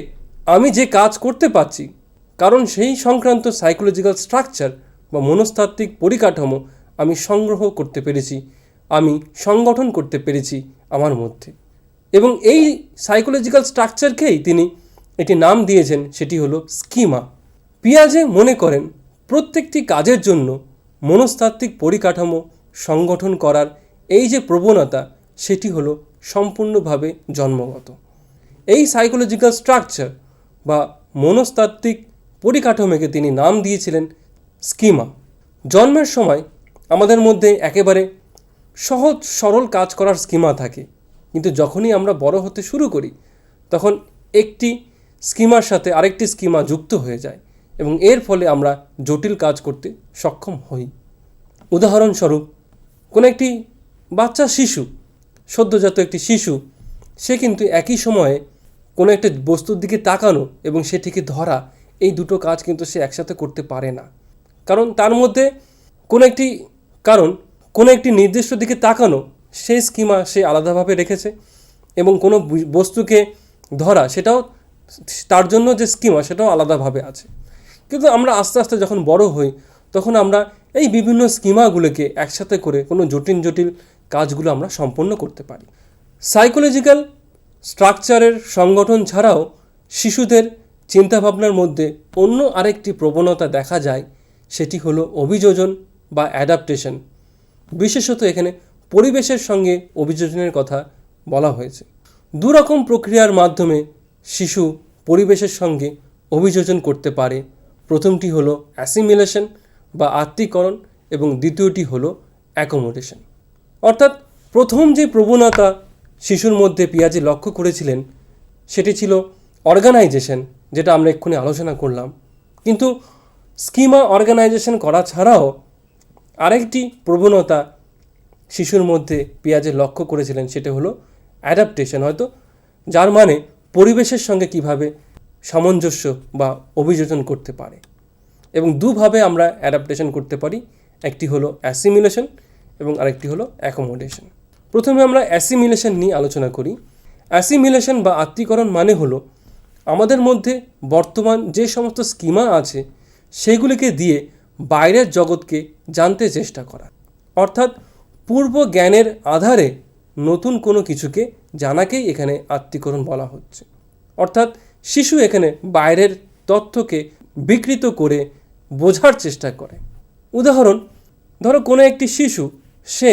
আমি যে কাজ করতে পারছি, কারণ সেই সংক্রান্ত সাইকোলজিক্যাল স্ট্রাকচার বা মনস্তাত্ত্বিক পরিকাঠামো আমি সংগ্রহ করতে পেরেছি, আমি সংগঠন করতে পেরেছি আমার মধ্যে। এবং এই সাইকোলজিক্যাল স্ট্রাকচারকেই তিনি একটি নাম দিয়েছেন, সেটি হলো স্কিমা। পিয়াজে মনে করেন প্রত্যেকটি কাজের জন্য মনস্তাত্ত্বিক পরিকাঠামো সংগঠন করার এই যে প্রবণতা, সেটি হলো সম্পূর্ণভাবে জন্মগত। এই সাইকোলজিক্যাল স্ট্রাকচার বা মনস্তাত্ত্বিক পরিকাঠামোকে তিনি নাম দিয়েছিলেন স্কিমা। জন্মের সময় আমাদের মধ্যে একেবারে সহজ সরল কাজ করার স্কিমা থাকে, কিন্তু যখনই আমরা বড় হতে শুরু করি তখন একটি স্কিমার সাথে আরেকটি স্কিমা যুক্ত হয়ে যায় এবং এর ফলে আমরা জটিল কাজ করতে সক্ষম হই। উদাহরণস্বরূপ, কোনো একটি বাচ্চা শিশু, সদ্যজাত একটি শিশু, সে কিন্তু একই সময়ে কোনো একটা বস্তুর দিকে তাকানো এবং সেটিকে ধরা, এই দুটো কাজ কিন্তু সে একসাথে করতে পারে না। কারণ তার মধ্যে কোনো একটি নির্দিষ্ট দিকে তাকানো সেই স্কিমা সে আলাদাভাবে রেখেছে, এবং কোনো বস্তুকে ধরা সেটাও তার জন্য যে স্কিমা সেটাও আলাদাভাবে আছে। কিন্তু আমরা আস্তে আস্তে যখন বড় হই তখন আমরা এই বিভিন্ন স্কিমাগুলোকে একসাথে করে কোনো জটিল কাজগুলো আমরা সম্পন্ন করতে পারি। সাইকোলজিক্যাল স্ট্রাকচারের সংগঠন ছাড়াও শিশুদের চিন্তাভাবনার মধ্যে অন্য আরেকটি প্রবণতা দেখা যায়, সেটি হলো অভিযোজন বা অ্যাডাপ্টেশন। বিশেষত এখানে পরিবেশের সঙ্গে অভিযোজনের কথা বলা হয়েছে। দুরকম প্রক্রিয়ার মাধ্যমে শিশু পরিবেশের সঙ্গে অভিযোজন করতে পারে। প্রথমটি হলো অ্যাসিমিলেশন বা আত্মীকরণ, এবং দ্বিতীয়টি হলো অ্যাকোমোডেশন। অর্থাৎ প্রথম যে প্রবণতা শিশুর মধ্যে পিয়াজে লক্ষ্য করেছিলেন সেটি ছিল অর্গানাইজেশন, যেটা আমরা এক্ষুনি আলোচনা করলাম। কিন্তু স্কিমা অর্গানাইজেশন করা ছাড়াও আরেকটি প্রবণতা শিশুর মধ্যে পিয়াজে লক্ষ্য করেছিলেন, সেটা হলো অ্যাডাপ্টেশন, হয়তো যার মানে পরিবেশের সঙ্গে কিভাবে সামঞ্জস্য বা অভিযোজন করতে পারে। এবং দুভাবে আমরা অ্যাডাপ্টেশন করতে পারি, একটি হলো অ্যাসিমিলেশন এবং আরেকটি হলো অ্যাকোমোডেশন। প্রথমে আমরা অ্যাসিমিলেশন নিয়ে আলোচনা করি। অ্যাসিমিলেশন বা আত্মীকরণ মানে হলো আমাদের মধ্যে বর্তমান যে সমস্ত স্কিমা আছে সেগুলিকে দিয়ে বাইরের জগৎকে জানতে চেষ্টা করা, অর্থাৎ পূর্ব জ্ঞানের আধারে নতুন কোনো কিছুকে জানাকেই এখানে আত্মীকরণ বলা হচ্ছে। অর্থাৎ শিশু এখানে বাইরের তথ্যকে বিকৃত করে বোঝার চেষ্টা করে। উদাহরণ, ধরো কোনো একটি শিশু সে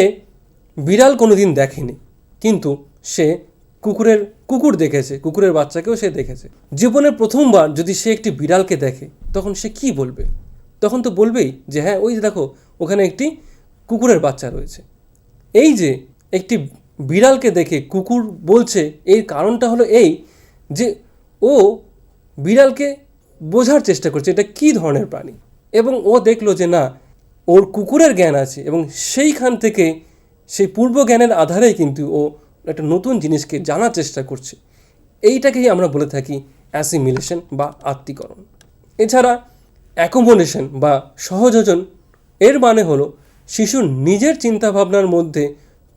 বিড়াল কোনো দিন দেখেনি, কিন্তু সে কুকুর দেখেছে, কুকুরের বাচ্চাকেও সে দেখেছে। জীবনের প্রথমবার যদি সে একটি বিড়ালকে দেখে তখন সে কি বলবে? তখন তো বলবেই যে হ্যাঁ, ওই দেখো ওখানে একটি কুকুরের বাচ্চা রয়েছে। এই যে একটি বিড়ালকে দেখে কুকুর বলছে, এর কারণটা হলো এই যে ও বিড়ালকে বোঝার চেষ্টা করছে এটা কী ধরনের প্রাণী, এবং ও দেখলো যে না, ওর কুকুরের জ্ঞান আছে এবং সেইখান থেকে সেই পূর্ব জ্ঞানের আধারেই কিন্তু ও একটা নতুন জিনিসকে জানার চেষ্টা করছে। এইটাকেই আমরা বলে থাকি অ্যাসিমিলেশন বা আত্মীকরণ। এছাড়া অ্যাকোমোডেশন বা সহযোজন, এর মানে হলো শিশুর নিজের চিন্তাভাবনার মধ্যে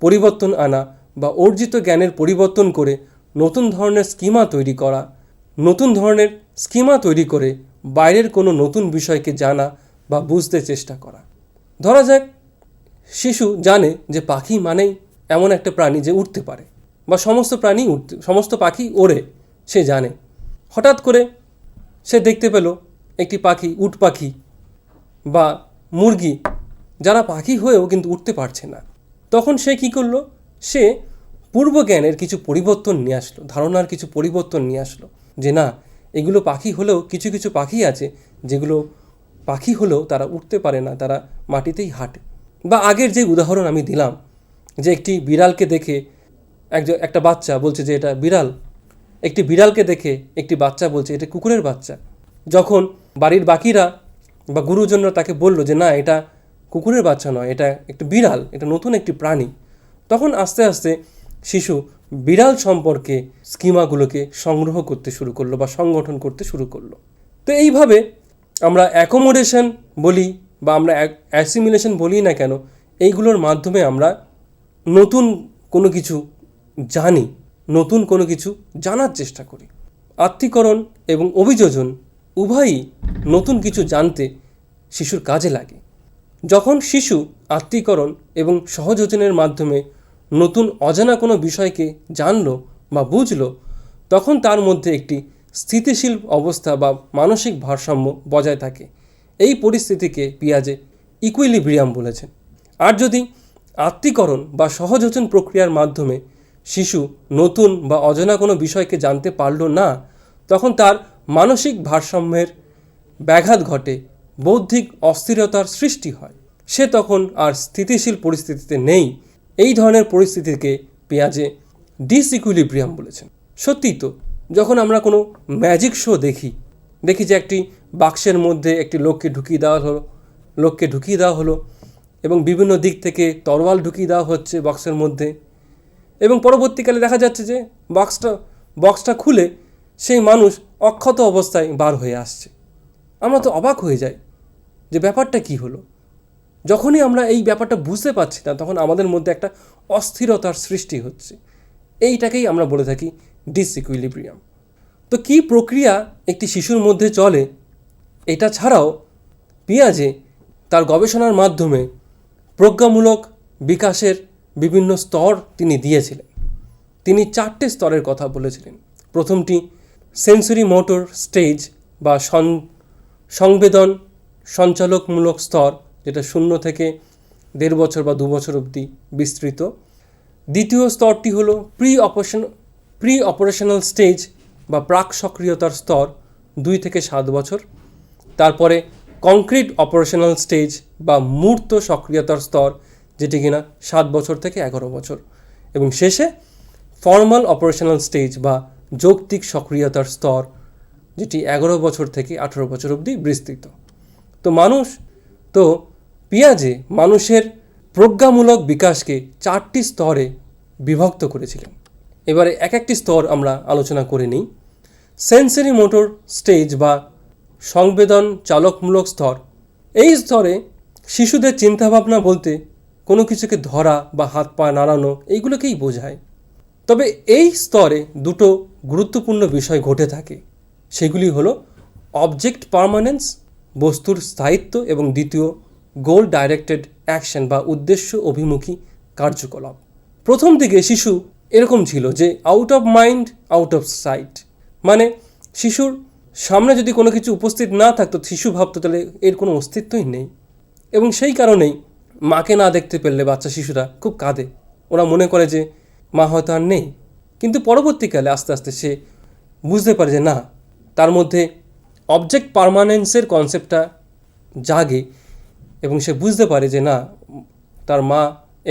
পরিবর্তন আনা বা অর্জিত জ্ঞানের পরিবর্তন করে নতুন ধরনের স্কিমা তৈরি করে বাইরের কোনো নতুন বিষয়কে জানা বা বুঝতে চেষ্টা করা। ধরা যাক শিশু জানে যে পাখি মানেই এমন একটা প্রাণী যে উড়তে পারে, বা সমস্ত পাখি ওড়ে সে জানে। হঠাৎ করে সে দেখতে পেল একটি পাখি, উট পাখি বা মুরগি, যারা পাখি হয়েও কিন্তু উঠতে পারছে না। তখন সে কি করলো? সে পূর্ব জ্ঞানের কিছু পরিবর্তন নিয়ে আসলো, ধারণার কিছু পরিবর্তন নিয়ে আসলো যে না, এগুলো পাখি হলেও কিছু কিছু পাখি আছে যেগুলো পাখি হলেও তারা উঠতে পারে না, তারা মাটিতেই হাঁটে। বা আগের যে উদাহরণ আমি দিলাম, যে একটি বিড়ালকে দেখে একটা বাচ্চা বলছে যে এটা বিড়াল, একটি বিড়ালকে দেখে একটি বাচ্চা বলছে এটা কুকুরের বাচ্চা। যখন বাড়ির বাকিরা বা গুরুজনরা তাকে বলল যে না, এটা কুকুরের বাচ্চা নয়, এটা একটা বিড়াল, এটা নতুন একটি প্রাণী, তখন আস্তে আস্তে শিশু বিড়াল সম্পর্কে স্কিমাগুলোকে সংগ্রহ করতে শুরু করলো বা সংগঠন করতে শুরু করলো। তো এইভাবে আমরা অ্যাকোমোডেশন বলি বা আমরা অ্যাসিমিলেশন বলি না কেন, এইগুলোর মাধ্যমে আমরা নতুন কোনো কিছু জানি, নতুন কোনো কিছু জানার চেষ্টা করি। আত্মীকরণ এবং অভিযোজন উভয়ই নতুন কিছু জানতে শিশুর কাজে লাগে। যখন শিশু আত্মীকরণ এবং সহযোজনের মাধ্যমে নতুন অজানা কোনো বিষয়কে জানলো বা বুঝলো, তখন তার মধ্যে একটি স্থিতিশীল অবস্থা বা মানসিক ভারসাম্য বজায় থাকে। এই পরিস্থিতিকে পিয়াজে ইকুইলিব্রিয়াম বলেছেন। আর যদি আত্মীকরণ বা সহযোজন প্রক্রিয়ার মাধ্যমে শিশু নতুন বা অজানা কোনো বিষয়কে জানতে পারল না, তখন তার মানসিক ভারসাম্যের ব্যাঘাত ঘটে, বৌদ্ধিক অস্থিরতার সৃষ্টি হয়, সে তখন আর স্থিতিশীল পরিস্থিতিতে নেই। এই ধরনের পরিস্থিতিকে পিয়াজে ডিসইকুইলিব্রিয়াম বলেছেন। সত্যিই তো, যখন আমরা কোনো ম্যাজিক শো দেখি যে একটি বাক্সের মধ্যে একটি লোককে ঢুকিয়ে দেওয়া হলো এবং বিভিন্ন দিক থেকে তরোয়াল ঢুকিয়ে দেওয়া হচ্ছে বক্সের মধ্যে, এবং পরবর্তীকালে দেখা যাচ্ছে যে বক্সটা খুলে সেই মানুষ অক্ষত অবস্থায় বার হয়ে আসছে। আমরা তো অবাক হয়ে যাই যে ব্যাপারটা কি হলো। যখনই আমরা এই ব্যাপারটা বুঝতে পারছি না, তখন আমাদের মধ্যে একটা অস্থিরতার সৃষ্টি হচ্ছে। এইটাকেই আমরা বলে থাকি ডিসইকুইলিব্রিয়াম। তো কী প্রক্রিয়া একটি শিশুর মধ্যে চলে, এটা ছাড়াও পিয়াজে তার গবেষণার মাধ্যমে প্রজ্ঞামূলক বিকাশের বিভিন্ন স্তর তিনি দিয়েছিলেন। তিনি 4টে স্তরের কথা বলেছিলেন। প্রথমটি সেন্সরি মোটর স্টেজ বা সংবেদন সঞ্চালকমূলক স্তর, যেটা 0 থেকে 1.5 বছর বা 2 বছর অবধি বিস্তৃত। দ্বিতীয় স্তরটি হলো প্রি অপারেশনাল স্টেজ বা প্রাক সক্রিয়তার স্তর, 2 থেকে 7 বছর। তারপরে কংক্রিট অপারেশনাল স্টেজ বা মূর্ত সক্রিয়তার স্তর, যেটি কিনা 7 বছর থেকে 11 বছর, এবং শেষে ফর্মাল অপারেশনাল স্টেজ বা যৌক্তিক সক্রিয়তার স্তর, যেটি 11 বছর থেকে 18 বছর অবধি বিস্তৃত। তো পিয়াজে মানুষের প্রজ্ঞামূলক বিকাশকে 4টি স্তরে বিভক্ত করেছিলেন। এবারে এক একটি স্তর আমরা আলোচনা করে নিই। সেন্সরি মোটর স্টেজ বা সংবেদন চালকমূলক স্তর। এই স্তরে শিশুদের চিন্তাভাবনা বলতে কোনো কিছুকে ধরা বা হাত পা নাড়ানো এইগুলোকেই বোঝায়। তবে এই স্তরে দুটো গুরুত্বপূর্ণ বিষয় ঘটে থাকে, সেগুলি হলো অবজেক্ট পার্মানেন্স, বস্তুর স্থায়িত্ব, এবং দ্বিতীয় গোল ডাইরেক্টেড অ্যাকশন বা উদ্দেশ্য অভিমুখী কার্যকলাপ। প্রথম দিকে শিশু এরকম ছিল যে out of mind out of sight, মানে শিশুর সামনে যদি কোনো কিছু উপস্থিত না থাকতো শিশু ভাবতো তাহলে এর কোনো অস্তিত্বই নেই, এবং সেই কারণেই মাকে না দেখতে পেলে বাচ্চা শিশুরা খুব কাঁদে। ওরা মনে করে যে মা হয়তো আর নেই, কিন্তু পরবর্তীকালে আস্তে আস্তে সে বুঝতে পারে যে না, তার মধ্যে অবজেক্ট পার্মানেন্সের কনসেপ্টটা জাগে এবং সে বুঝতে পারে যে না, তার মা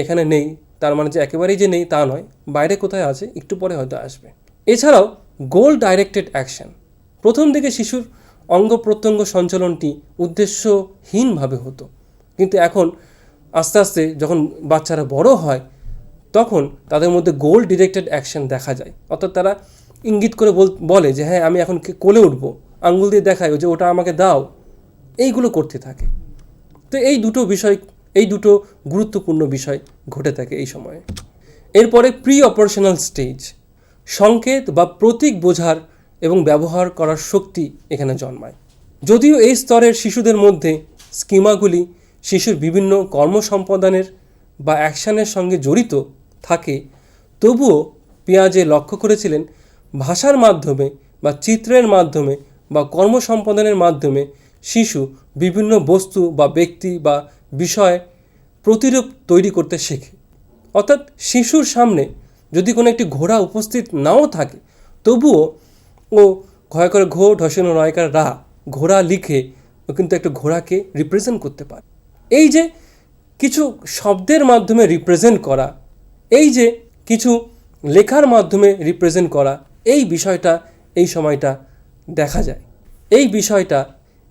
এখানে নেই, তার মানে যে একেবারেই যে নেই তা নয়, বাইরে কোথায় আছে, একটু পরে হয়তো আসবে। এছাড়াও গোল ডাইরেক্টেড অ্যাকশন। প্রথম দিকে শিশুর অঙ্গ প্রত্যঙ্গ সঞ্চালনটি উদ্দেশ্যহীনভাবে হতো, কিন্তু এখন আস্তে আস্তে যখন বাচ্চারা বড় হয় তখন তাদের মধ্যে গোল ডিরেক্টেড অ্যাকশন দেখা যায়। অর্থাৎ তারা ইঙ্গিত করে বলে যে হ্যাঁ, আমি এখন কোলে উঠবো, আঙ্গুল দিয়ে দেখায় যে ওটা আমাকে দাও, এইগুলো করতে থাকে। তো এই দুটো গুরুত্বপূর্ণ বিষয় ঘটে থাকে এই সময়ে। এরপরে প্রি অপারেশনাল স্টেজ। সংকেত বা প্রতীক বোঝার এবং ব্যবহার করার শক্তি এখানে জন্মায়। যদিও এই স্তরের শিশুদের মধ্যে স্কিমাগুলি শিশুর বিভিন্ন কর্মসম্পাদনের বা অ্যাকশানের সঙ্গে জড়িত থাকে, তবুও পিয়াজে লক্ষ্য করেছিলেন ভাষার মাধ্যমে বা চিত্রের মাধ্যমে বা কর্মসম্পাদনের মাধ্যমে শিশু বিভিন্ন বস্তু বা ব্যক্তি বা বিষয় প্রতিরূপ তৈরি করতে শেখে। অর্থাৎ শিশুর সামনে যদি কোনো একটি ঘোড়া উপস্থিত নাও থাকে, তবুও ও ঘয় করে ঘো ঢসেনো নয়কার রা ঘোড়া লিখে ও কিন্তু একটা ঘোড়াকে রিপ্রেজেন্ট করতে পারে। এই যে কিছু শব্দের মাধ্যমে রিপ্রেজেন্ট করা, এই যে কিছু লেখার মাধ্যমে রিপ্রেজেন্ট করা, এই বিষয়টা এই সময়টা দেখা যায়,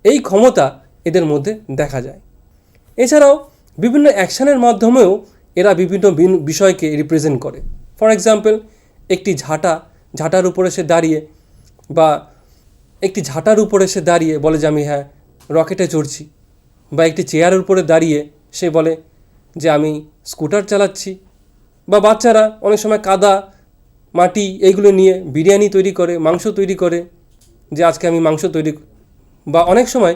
এই ক্ষমতা এদের মধ্যে দেখা যায়। এছাড়াও বিভিন্ন অ্যাকশানের মাধ্যমেও এরা বিভিন্ন বিষয়কে রিপ্রেজেন্ট করে। ফর এক্সাম্পল, একটি ঝাঁটার উপরে সে দাঁড়িয়ে বলে যে আমি হ্যাঁ রকেটে চড়ছি, বা একটি চেয়ারের উপরে দাঁড়িয়ে সে বলে যে আমি স্কুটার চালাচ্ছি। বা বাচ্চারা অনেক সময় কাদা মাটি এইগুলো নিয়ে বিরিয়ানি তৈরি করে, মাংস তৈরি করে, যে আজকে আমি মাংস তৈরি। বা অনেক সময়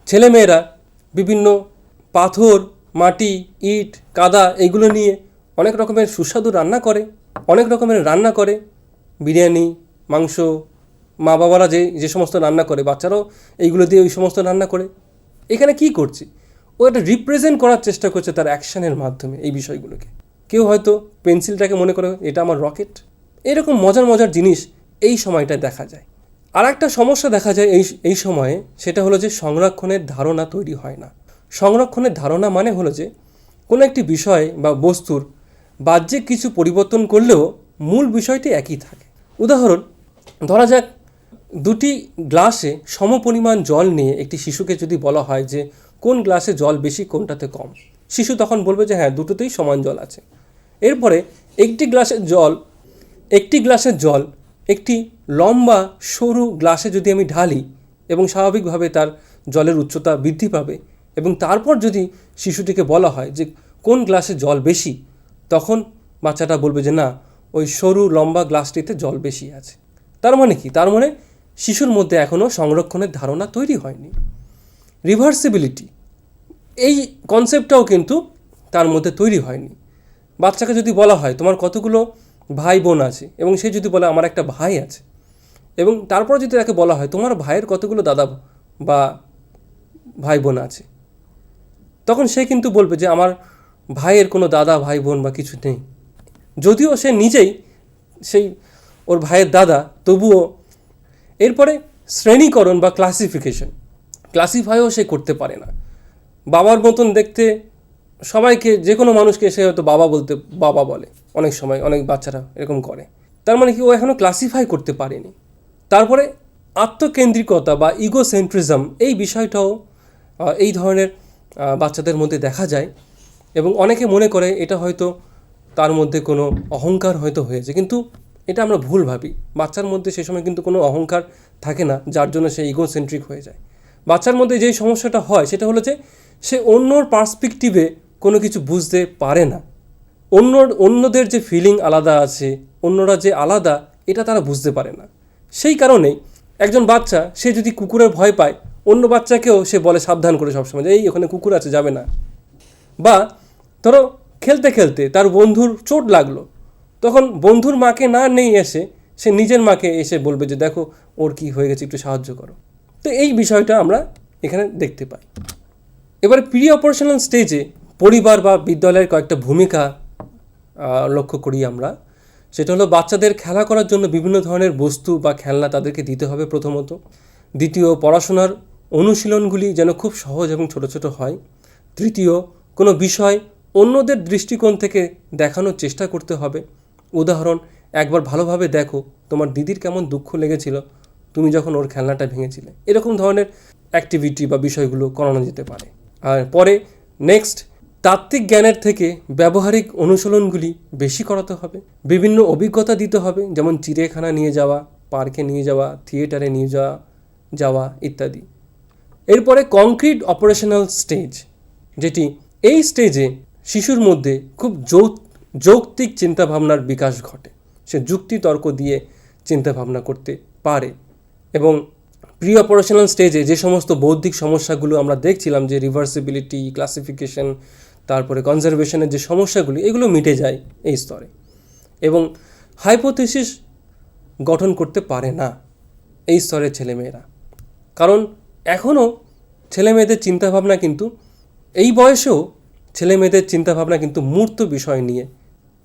ছেলেমেয়েরা বিভিন্ন পাথর, মাটি, ইট, কাদা এইগুলো নিয়ে অনেক রকমের সুস্বাদু রান্না করে, বিরিয়ানি, মাংস, মা বাবারা যে সমস্ত রান্না করে বাচ্চারাও এইগুলো দিয়ে ওই সমস্ত রান্না করে। এখানে কি করছে? ও একটা রিপ্রেজেন্ট করার চেষ্টা করছে তার অ্যাকশানের মাধ্যমে এই বিষয়গুলোকে। কেউ হয়তো পেন্সিলটাকে মনে করে এটা আমার রকেট। এরকম মজার জিনিস এই সময়টায় দেখা যায়। আর একটা সমস্যা দেখা যায় এই সময়ে, সেটা হলো যে সংরক্ষণের ধারণা তৈরি হয় না। সংরক্ষণের ধারণা মানে হলো যে কোনো একটি বিষয় বা বস্তুর বাহ্যিক কিছু পরিবর্তন করলেও মূল বিষয়টি একই থাকে। উদাহরণ ধরা যাক, দুটি গ্লাসে সমপরিমাণ জল নিয়ে একটি শিশুকে যদি বলা হয় যে কোন গ্লাসে জল বেশি কোনটাতে কম, শিশু তখন বলবে যে হ্যাঁ, দুটোতেই সমান জল আছে। এরপরে একটি গ্লাসের জল একটি লম্বা সরু গ্লাসে যদি আমি ঢালি এবং স্বাভাবিকভাবে তার জলের উচ্চতা বৃদ্ধি পাবে, এবং তারপর যদি শিশুটিকে বলা হয় যে কোন গ্লাসে জল বেশি, তখন বাচ্চাটা বলবে যে না, ওই সরু লম্বা গ্লাসটিতে জল বেশি আছে। তার মানে কি? তার মানে শিশুর মধ্যে এখনও সংরক্ষণের ধারণা তৈরি হয়নি। রিভার্সিবিলিটি, এই কনসেপ্টটাও কিন্তু তার মধ্যে তৈরি হয়নি। বাচ্চাকে যদি বলা হয় তোমার কতগুলো ভাই বোন আছে, এবং সে যদি বলে আমার একটা ভাই আছে, এবং তারপর যদি তাকে বলা হয় তোমার ভাইয়ের কতগুলো দাদা বা ভাই বোন আছে, তখন সে কিন্তু বলবে যে আমার ভাইয়ের কোনো দাদা ভাই বোন বা কিছু নেই। যদিও সে নিজেই ওর ভাইয়ের দাদা, তবুও। এরপরে শ্রেণীকরণ বা ক্লাসিফিকেশন। ক্লাসিফাইও সে করতে পারে না। বাবার মতন দেখতে সবাইকে, যে কোনো মানুষকে সে হয়তো বাবা বলে, অনেক সময় অনেক বাচ্চারা এরকম করে। তার মানে কি, ও এখনও ক্লাসিফাই করতে পারেনি। তারপরে আত্মকেন্দ্রিকতা বা ইগোসেন্ট্রিজম, এই বিষয়টাও এই ধরনের বাচ্চাদের মধ্যে দেখা যায়, এবং অনেকে মনে করে এটা হয়তো তার মধ্যে কোনো অহংকার হয়তো হয়েছে, কিন্তু এটা আমরা ভুল ভাবি। বাচ্চার মধ্যে সে সময় কিন্তু কোনো অহংকার থাকে না, যার জন্য সে ইগোসেন্ট্রিক হয়ে যায়। বাচ্চার মধ্যে যেই সমস্যাটা হয় সেটা হলো যে সে অন্যর পার্সপেক্টিভে কোনো কিছু বুঝতে পারে না। অন্যদের যে ফিলিং আলাদা আছে, অন্যরা যে আলাদা, এটা তারা বুঝতে পারে না। সেই কারণেই একজন বাচ্চা, সে যদি কুকুরের ভয় পায়, অন্য বাচ্চাকেও সে বলে সাবধান করে সবসময় যে এই ওখানে কুকুর আছে, যাবে না। বা ধরো খেলতে খেলতে তার বন্ধুর চোট লাগলো, তখন বন্ধুর মাকে না নিয়ে এসে সে নিজের মাকে এসে বলবে যে দেখো ওর কি হয়ে গেছে, একটু সাহায্য করো। তো এই বিষয়টা আমরা এখানে দেখতে পাই। এবারে প্রি অপারেশনাল স্টেজে পরিবার বা বিদ্যালয়ের কয়েকটা ভূমিকা লক্ষ্য করি আমরা। সেটা হলো, বাচ্চাদের খেলা করার জন্য বিভিন্ন ধরনের বস্তু বা খেলনা তাদেরকে দিতে হবে প্রথমত। দ্বিতীয়, পড়াশোনার অনুশীলনগুলি যেন খুব সহজ এবং ছোট ছোট হয়। তৃতীয়, কোনো বিষয় অন্যদের দৃষ্টিকোণ থেকে দেখানোর চেষ্টা করতে হবে। উদাহরণ, একবার ভালোভাবে দেখো তোমার দিদির কেমন দুঃখ লেগেছিল তুমি যখন ওর খেলনাটা ভেঙেছিলে। এরকম ধরনের অ্যাক্টিভিটি বা বিষয়গুলো করানো যেতে পারে। আর পরে নেক্সট, তাত্ত্বিক জ্ঞানের থেকে ব্যবহারিক অনুশীলনগুলি বেশি করাতে হবে। বিভিন্ন অভিজ্ঞতা দিতে হবে, যেমন চিড়িয়াখানা নিয়ে যাওয়া, পার্কে নিয়ে যাওয়া, থিয়েটারে নিয়ে যাওয়া ইত্যাদি। এরপরে কংক্রিট অপারেশনাল স্টেজ, যেটি এই স্টেজে শিশুর মধ্যে খুব যৌক্তিক চিন্তাভাবনার বিকাশ ঘটে। সে যুক্তি তর্ক দিয়ে চিন্তাভাবনা করতে পারে। এবং প্রি অপারেশনাল স্টেজে যে সমস্ত বৌদ্ধিক সমস্যাগুলো আমরা দেখছিলাম, যে রিভার্সিবিলিটি, ক্লাসিফিকেশন, তারপরে কনজারভেশনের যে সমস্যাগুলি, এগুলো মিটে যায় এই স্তরে। এবং হাইপোথিসিস গঠন করতে পারে না এই স্তরের ছেলেমেয়েরা, কারণ এখনও ছেলেমেয়েদের চিন্তাভাবনা কিন্তু, এই বয়সেও ছেলেমেয়েদের চিন্তাভাবনা কিন্তু মূর্ত বিষয় নিয়ে,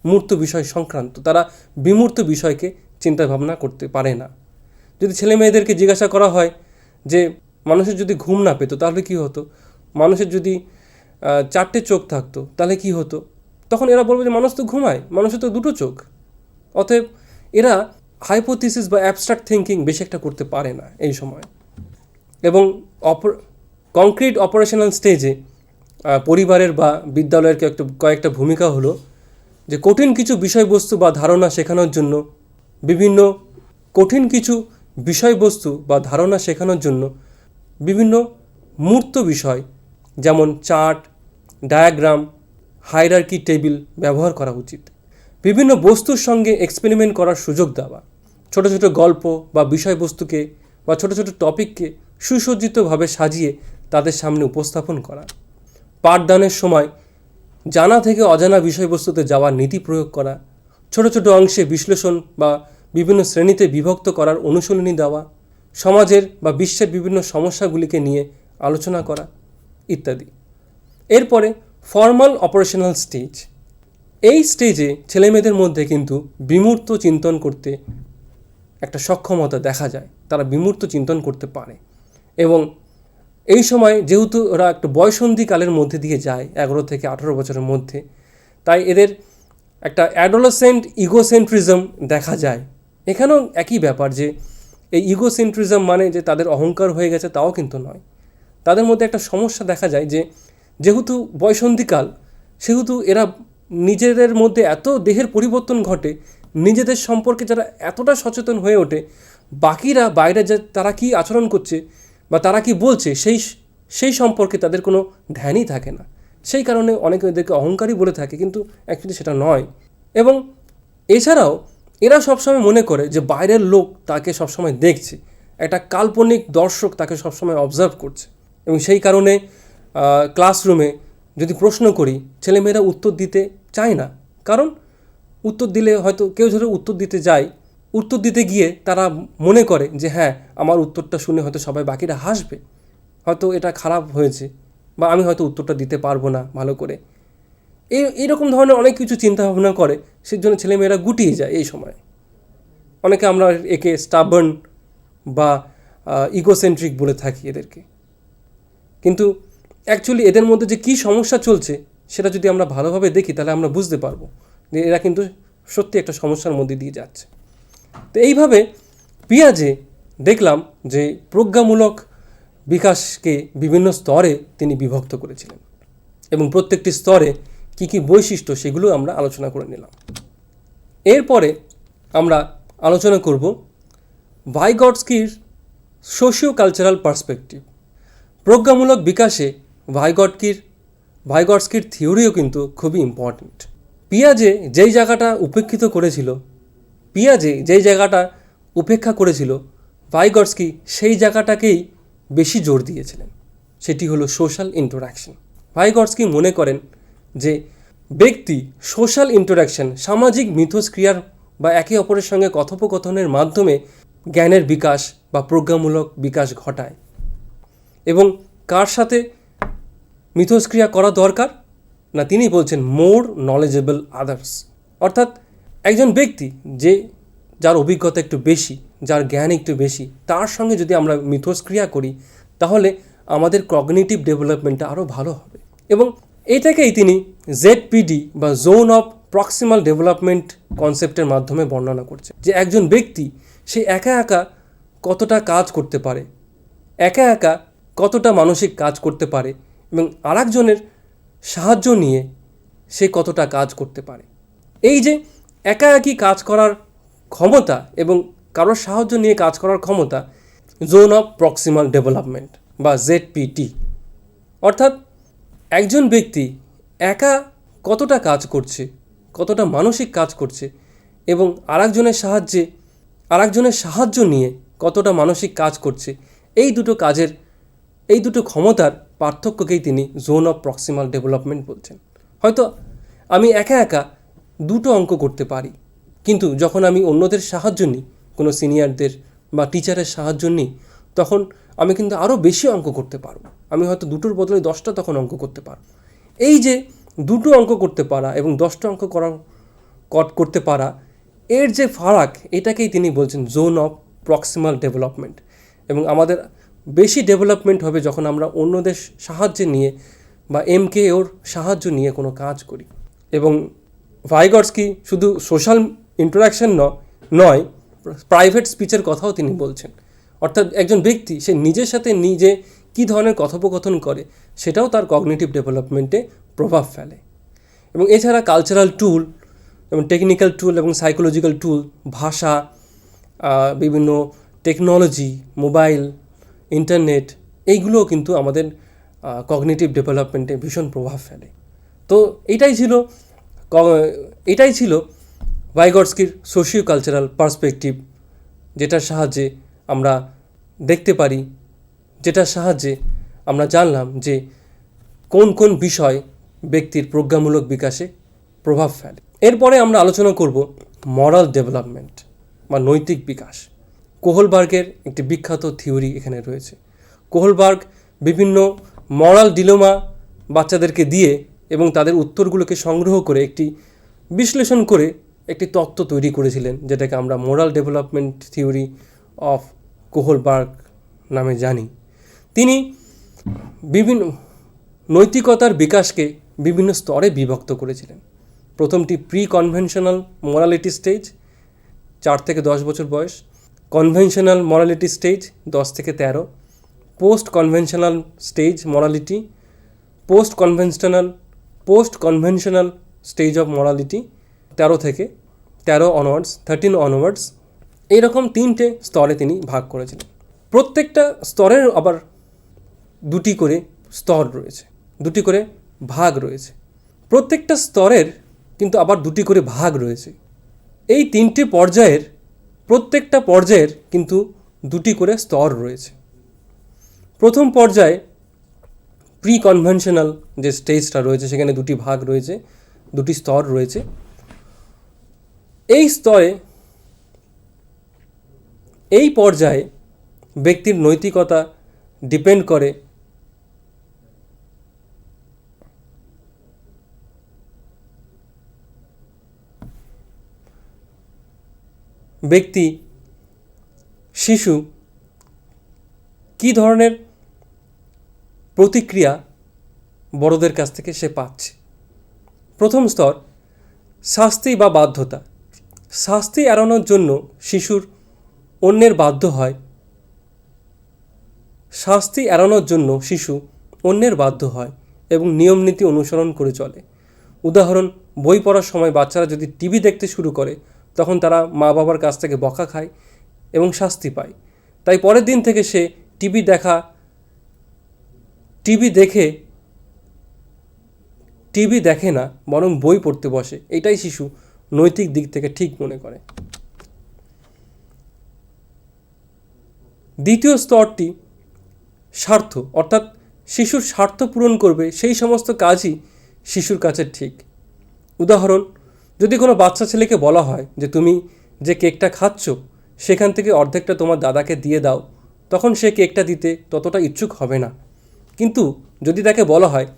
মূর্ত বিষয় সংক্রান্ত। তারা বিমূর্ত বিষয়কে চিন্তাভাবনা করতে পারে না। যদি ছেলে মেয়েদেরকে জিজ্ঞাসা করা হয় যে মানুষের যদি ঘুম না পেতো তাহলে কী হতো, মানুষের যদি 4টে চোখ থাকতো তাহলে কী হতো, তখন এরা বলবে যে মানুষ তো ঘুমায়, মানুষের তো 2টো চোখ। অতএব এরা হাইপোথিসিস বা অ্যাবস্ট্রাক্ট থিঙ্কিং বেশি একটা করতে পারে না এই সময়। এবং কংক্রিট অপারেশনাল স্টেজে পরিবারের বা বিদ্যালয়ের কয়েকটা ভূমিকা হলো, যে কঠিন কিছু বিষয়বস্তু বা ধারণা শেখানোর জন্য বিভিন্ন মূর্ত বিষয়, যেমন চার্ট, ডায়াগ্রাম, হায়ারার্কি টেবিল ব্যবহার করা উচিত। বিভিন্ন বস্তুর সঙ্গে এক্সপেরিমেন্ট করার সুযোগ দেওয়া, ছোট ছোট গল্প বা বিষয়বস্তুকে বা ছোট ছোট টপিককে সুসজ্জিতভাবে সাজিয়ে তাদের সামনে উপস্থাপন করা। পাঠদানের সময় জানা থেকে অজানা বিষয়বস্তুতে যাওয়ার নীতি প্রয়োগ করা, ছোট ছোট অংশে বিশ্লেষণ বা বিভিন্ন শ্রেণীতে বিভক্ত করার অনুশীলনী দেওয়া, সমাজের বা বিশ্বের বিভিন্ন সমস্যাগুলিকে নিয়ে আলোচনা করা ইত্যাদি। এরপরে ফর্মাল অপারেশনাল স্টেজ। এই স্টেজে ছেলেমেয়েদের মধ্যে কিন্তু বিমূর্ত চিন্তন করতে একটা সক্ষমতা দেখা যায়, তারা বিমূর্ত চিন্তন করতে পারে। এবং এই সময় যেহেতু ওরা একটা বয়সন্ধিকালের মধ্যে দিয়ে যায়, 11 থেকে 18 বছরের মধ্যে, তাই এদের একটা অ্যাডোলেসেন্ট ইগোসেন্ট্রিজম দেখা যায়। এখানেও একই ব্যাপার, যে এই ইগোসেন্ট্রিজম মানে যে তাদের অহংকার হয়ে গেছে তাও কিন্তু নয়। তাদের মধ্যে একটা সমস্যা দেখা যায়, যে যেহেতু বয়সন্ধিকাল, সেহেতু এরা নিজেদের মধ্যে এত দেহের পরিবর্তন ঘটে, নিজেদের সম্পর্কে যারা এতটা সচেতন হয়ে ওঠে, বাকিরা বাইরে যে তারা কি আচরণ করছে বা তারা কি বলছে সেই সম্পর্কে তাদের কোনো ধ্যানই থাকে না। সেই কারণে অনেকে এদেরকে অহংকারী বলে থাকে, কিন্তু অ্যাকচুয়ালি সেটা নয়। এবং এছাড়াও এরা সবসময় মনে করে যে বাইরের লোক তাকে সবসময় দেখছে, একটা কাল্পনিক দর্শক তাকে সবসময় অবজার্ভ করছে। এবং সেই কারণে ক্লাসরুমে যদি প্রশ্ন করি, ছেলেমেয়েরা উত্তর দিতে চায় না, কারণ উত্তর দিলে হয়তো কেউ ধরে উত্তর দিতে যায়, উত্তর দিতে গিয়ে তারা মনে করে যে হ্যাঁ, আমার উত্তরটা শুনে হয়তো সবাই বাকিরা হাসবে, হয়তো এটা খারাপ হয়েছে, বা আমি হয়তো উত্তরটা দিতে পারবো না ভালো করে। এইরকম ধরনের অনেক কিছু চিন্তাভাবনা করে, সেজন্য ছেলেমেয়েরা গুটিয়ে যায় এই সময়। অনেকে আমরা একে স্টাবার্ন বা ইগোসেন্ট্রিক বলে থাকি এদেরকে। কিন্তু অ্যাকচুয়ালি এদের মধ্যে যে কী সমস্যা চলছে সেটা যদি আমরা ভালোভাবে দেখি তাহলে আমরা বুঝতে পারবো যে এরা কিন্তু সত্যি একটা সমস্যার মধ্যে দিয়ে যাচ্ছে। তো এইভাবে পিয়াজে দেখলাম যে প্রজ্ঞামূলক বিকাশকে বিভিন্ন স্তরে তিনি বিভক্ত করেছিলেন এবং প্রত্যেকটি স্তরে কী কী বৈশিষ্ট্য সেগুলো আমরা আলোচনা করে নিলাম। এরপরে আমরা আলোচনা করব ভাইগটস্কির সোশিও কালচারাল পার্সপেক্টিভ। প্রজ্ঞামূলক বিকাশে ভাইগটস্কির থিওরিও কিন্তু খুবই ইম্পর্ট্যান্ট। পিয়াজে যেই জায়গাটা উপেক্ষা করেছিল ভাইগটস্কি সেই জায়গাটাকেই বেশি জোর দিয়েছিলেন, সেটি হলো সোশ্যাল ইন্টারাকশন। ভাইগটস্কি মনে করেন যে ব্যক্তি সোশ্যাল ইন্টারাকশন, সামাজিক মিথস্ক্রিয়ার বা একে অপরের সঙ্গে কথোপকথনের মাধ্যমে জ্ঞানের বিকাশ বা প্রজ্ঞামূলক বিকাশ ঘটায়। এবং কার সাথে মিথস্ক্রিয়া করা দরকার না, তিনি বলছেন মোর নলেজেবল আদার্স, অর্থাৎ একজন ব্যক্তি যার অভিজ্ঞতা একটু বেশি, যার জ্ঞান একটু বেশি, তার সঙ্গে যদি আমরা মিথস্ক্রিয়া করি তাহলে আমাদের কগনিটিভ ডেভেলপমেন্টটা আরও ভালো হবে। এবং এটাকেই তিনি ZPD বা জোন অফ প্রক্সিমাল ডেভেলপমেন্ট কনসেপ্টের মাধ্যমে বর্ণনা করছে, যে একজন ব্যক্তি সে একা একা কতটা কাজ করতে পারে, একা একা কতটা মানসিক কাজ করতে পারে এবং আরেকজনের সাহায্য নিয়ে সে কতটা কাজ করতে পারে। এই যে একা একই কাজ করার ক্ষমতা এবং কারোর সাহায্য নিয়ে কাজ করার ক্ষমতা, জোন অফ প্রক্সিমাল ডেভেলপমেন্ট বা ZPD। অর্থাৎ একজন ব্যক্তি একা কতটা কাজ করছে, কতটা মানসিক কাজ করছে এবং আরেকজনের সাহায্য নিয়ে কতটা মানসিক কাজ করছে, এই দুটো ক্ষমতার পার্থক্যকেই তিনি জোন অফ প্রক্সিমাল ডেভেলপমেন্ট বলছেন। হয়তো আমি একা একা দুটো অঙ্ক করতে পারি, কিন্তু যখন আমি অন্যদের সাহায্য নিই, কোনো সিনিয়রদের বা টিচারের সাহায্য নিই, তখন আমি কিন্তু আরও বেশি অঙ্ক করতে পারবো। আমি হয়তো দুটোর বদলে 10টা তখন অঙ্ক করতে পারবো। এই যে দুটো অঙ্ক করতে পারা এবং 10টা অঙ্ক করতে পারা, এর যে ফারাক, এটাকেই তিনি বলছেন জোন অফ প্রক্সিমাল ডেভেলপমেন্ট। এবং আমাদের বেশি ডেভেলপমেন্ট হবে যখন আমরা অন্যদের সাহায্য নিয়ে বা MKOর সাহায্য নিয়ে কোনো কাজ করি। এবং ভাইগটস্কি শুধু সোশ্যাল ইন্টারাকশন নয়, প্রাইভেট স্পিচের কথাও তিনি বলছেন। অর্থাৎ একজন ব্যক্তি সে নিজের সাথে নিজে কী ধরনের কথোপকথন করে সেটাও তার কগনিটিভ ডেভেলপমেন্টে প্রভাব ফেলে। এবং এছাড়া কালচারাল টুল এবং টেকনিক্যাল টুল এবং সাইকোলজিক্যাল টুল, ভাষা, বিভিন্ন টেকনোলজি, মোবাইল, ইন্টারনেট, এইগুলোও কিন্তু আমাদের কগনিটিভ ডেভেলপমেন্টে ভীষণ প্রভাব ফেলে। তো এটাই ছিল ভাইগটস্কির সোশিও কালচারাল পার্সপেক্টিভ, যেটার সাহায্যে আমরা দেখতে পারি, যেটার সাহায্যে আমরা জানলাম যে কোন কোন বিষয় ব্যক্তির প্রজ্ঞামূলক বিকাশে প্রভাব ফেলে। এরপরে আমরা আলোচনা করব মরাল ডেভেলপমেন্ট বা নৈতিক বিকাশ। কোহলবার্গের একটি বিখ্যাত থিওরি এখানে রয়েছে। কোহলবার্গ বিভিন্ন মরাল ডিলেমা বাচ্চাদেরকে দিয়ে এবং তাদের উত্তরগুলোকে সংগ্রহ করে একটি বিশ্লেষণ করে একটি তত্ত্ব তৈরি করেছিলেন, যেটাকে আমরা moral development theory of Kohlberg নামে জানি। তিনি বিভিন্ন নৈতিকতার বিকাশকে বিভিন্ন স্তরে বিভক্ত করেছিলেন। প্রথমটি প্রি কনভেনশনাল মোরালিটি স্টেজ, 4 থেকে 10 বছর বয়স; কনভেনশনাল মোরালিটি স্টেজ 10 থেকে 13; post conventional stage morality, post conventional stage of morality 13 onwards, 13 onwards. এইরকম 3টে স্তরে তিনি ভাগ করেছিলেন। প্রত্যেকটা স্তরের আবার 2টি করে স্তর রয়েছে, 2টি করে ভাগ রয়েছে। প্রত্যেকটা স্তরের কিন্তু আবার 2টি করে ভাগ রয়েছে। এই 3টে পর্যায়ের প্রত্যেকটা পর্যায়ের কিন্তু 2টি করে স্তর রয়েছে। প্রথম পর্যায়ে প্রি কনভেনশনাল যে স্টেজটা রয়েছে সেখানে 2টি ভাগ রয়েছে, 2টি স্তর রয়েছে। এই পর্যায়ে ব্যক্তির নৈতিকতা ডিপেন্ড করে শিশু কী ধরনের প্রতিক্রিয়া বড়দের কাছ থেকে সে পাচ্ছে। প্রথম স্তর, শাস্তি বা বাধ্যতা। শাস্তি এড়ানোর জন্য শিশুর অন্যের বাধ্য হয় শাস্তি এড়ানোর জন্য শিশু অন্যের বাধ্য হয় এবং নিয়মনীতি অনুসরণ করে চলে। উদাহরণ, বই পড়ার সময় বাচ্চারা যদি টিভি দেখতে শুরু করে তখন তারা মা বাবার কাছ থেকে বকা খায় এবং শাস্তি পায়। তাই পরের দিন থেকে সে টিভি দেখে না, বরং বই পড়তে বসে। এটাই শিশু নৈতিক দিক থেকে ঠিক মনে করে। দ্বিতীয় স্তরটি স্বার্থ, অর্থাৎ শিশুর স্বার্থ পূরণ করবে সেই সমস্ত কাজই শিশুর কাছে ঠিক। উদাহরণ, যদি কোনো বাচ্চা ছেলেকে বলা হয় যে তুমি যে কেকটা খাচ্ছ সেখান থেকে অর্ধেকটা তোমার দাদাকে দিয়ে দাও, তখন সে কেকটা দিতে ততটা ইচ্ছুক হবে না। কিন্তু যদি তাকে বলা হয়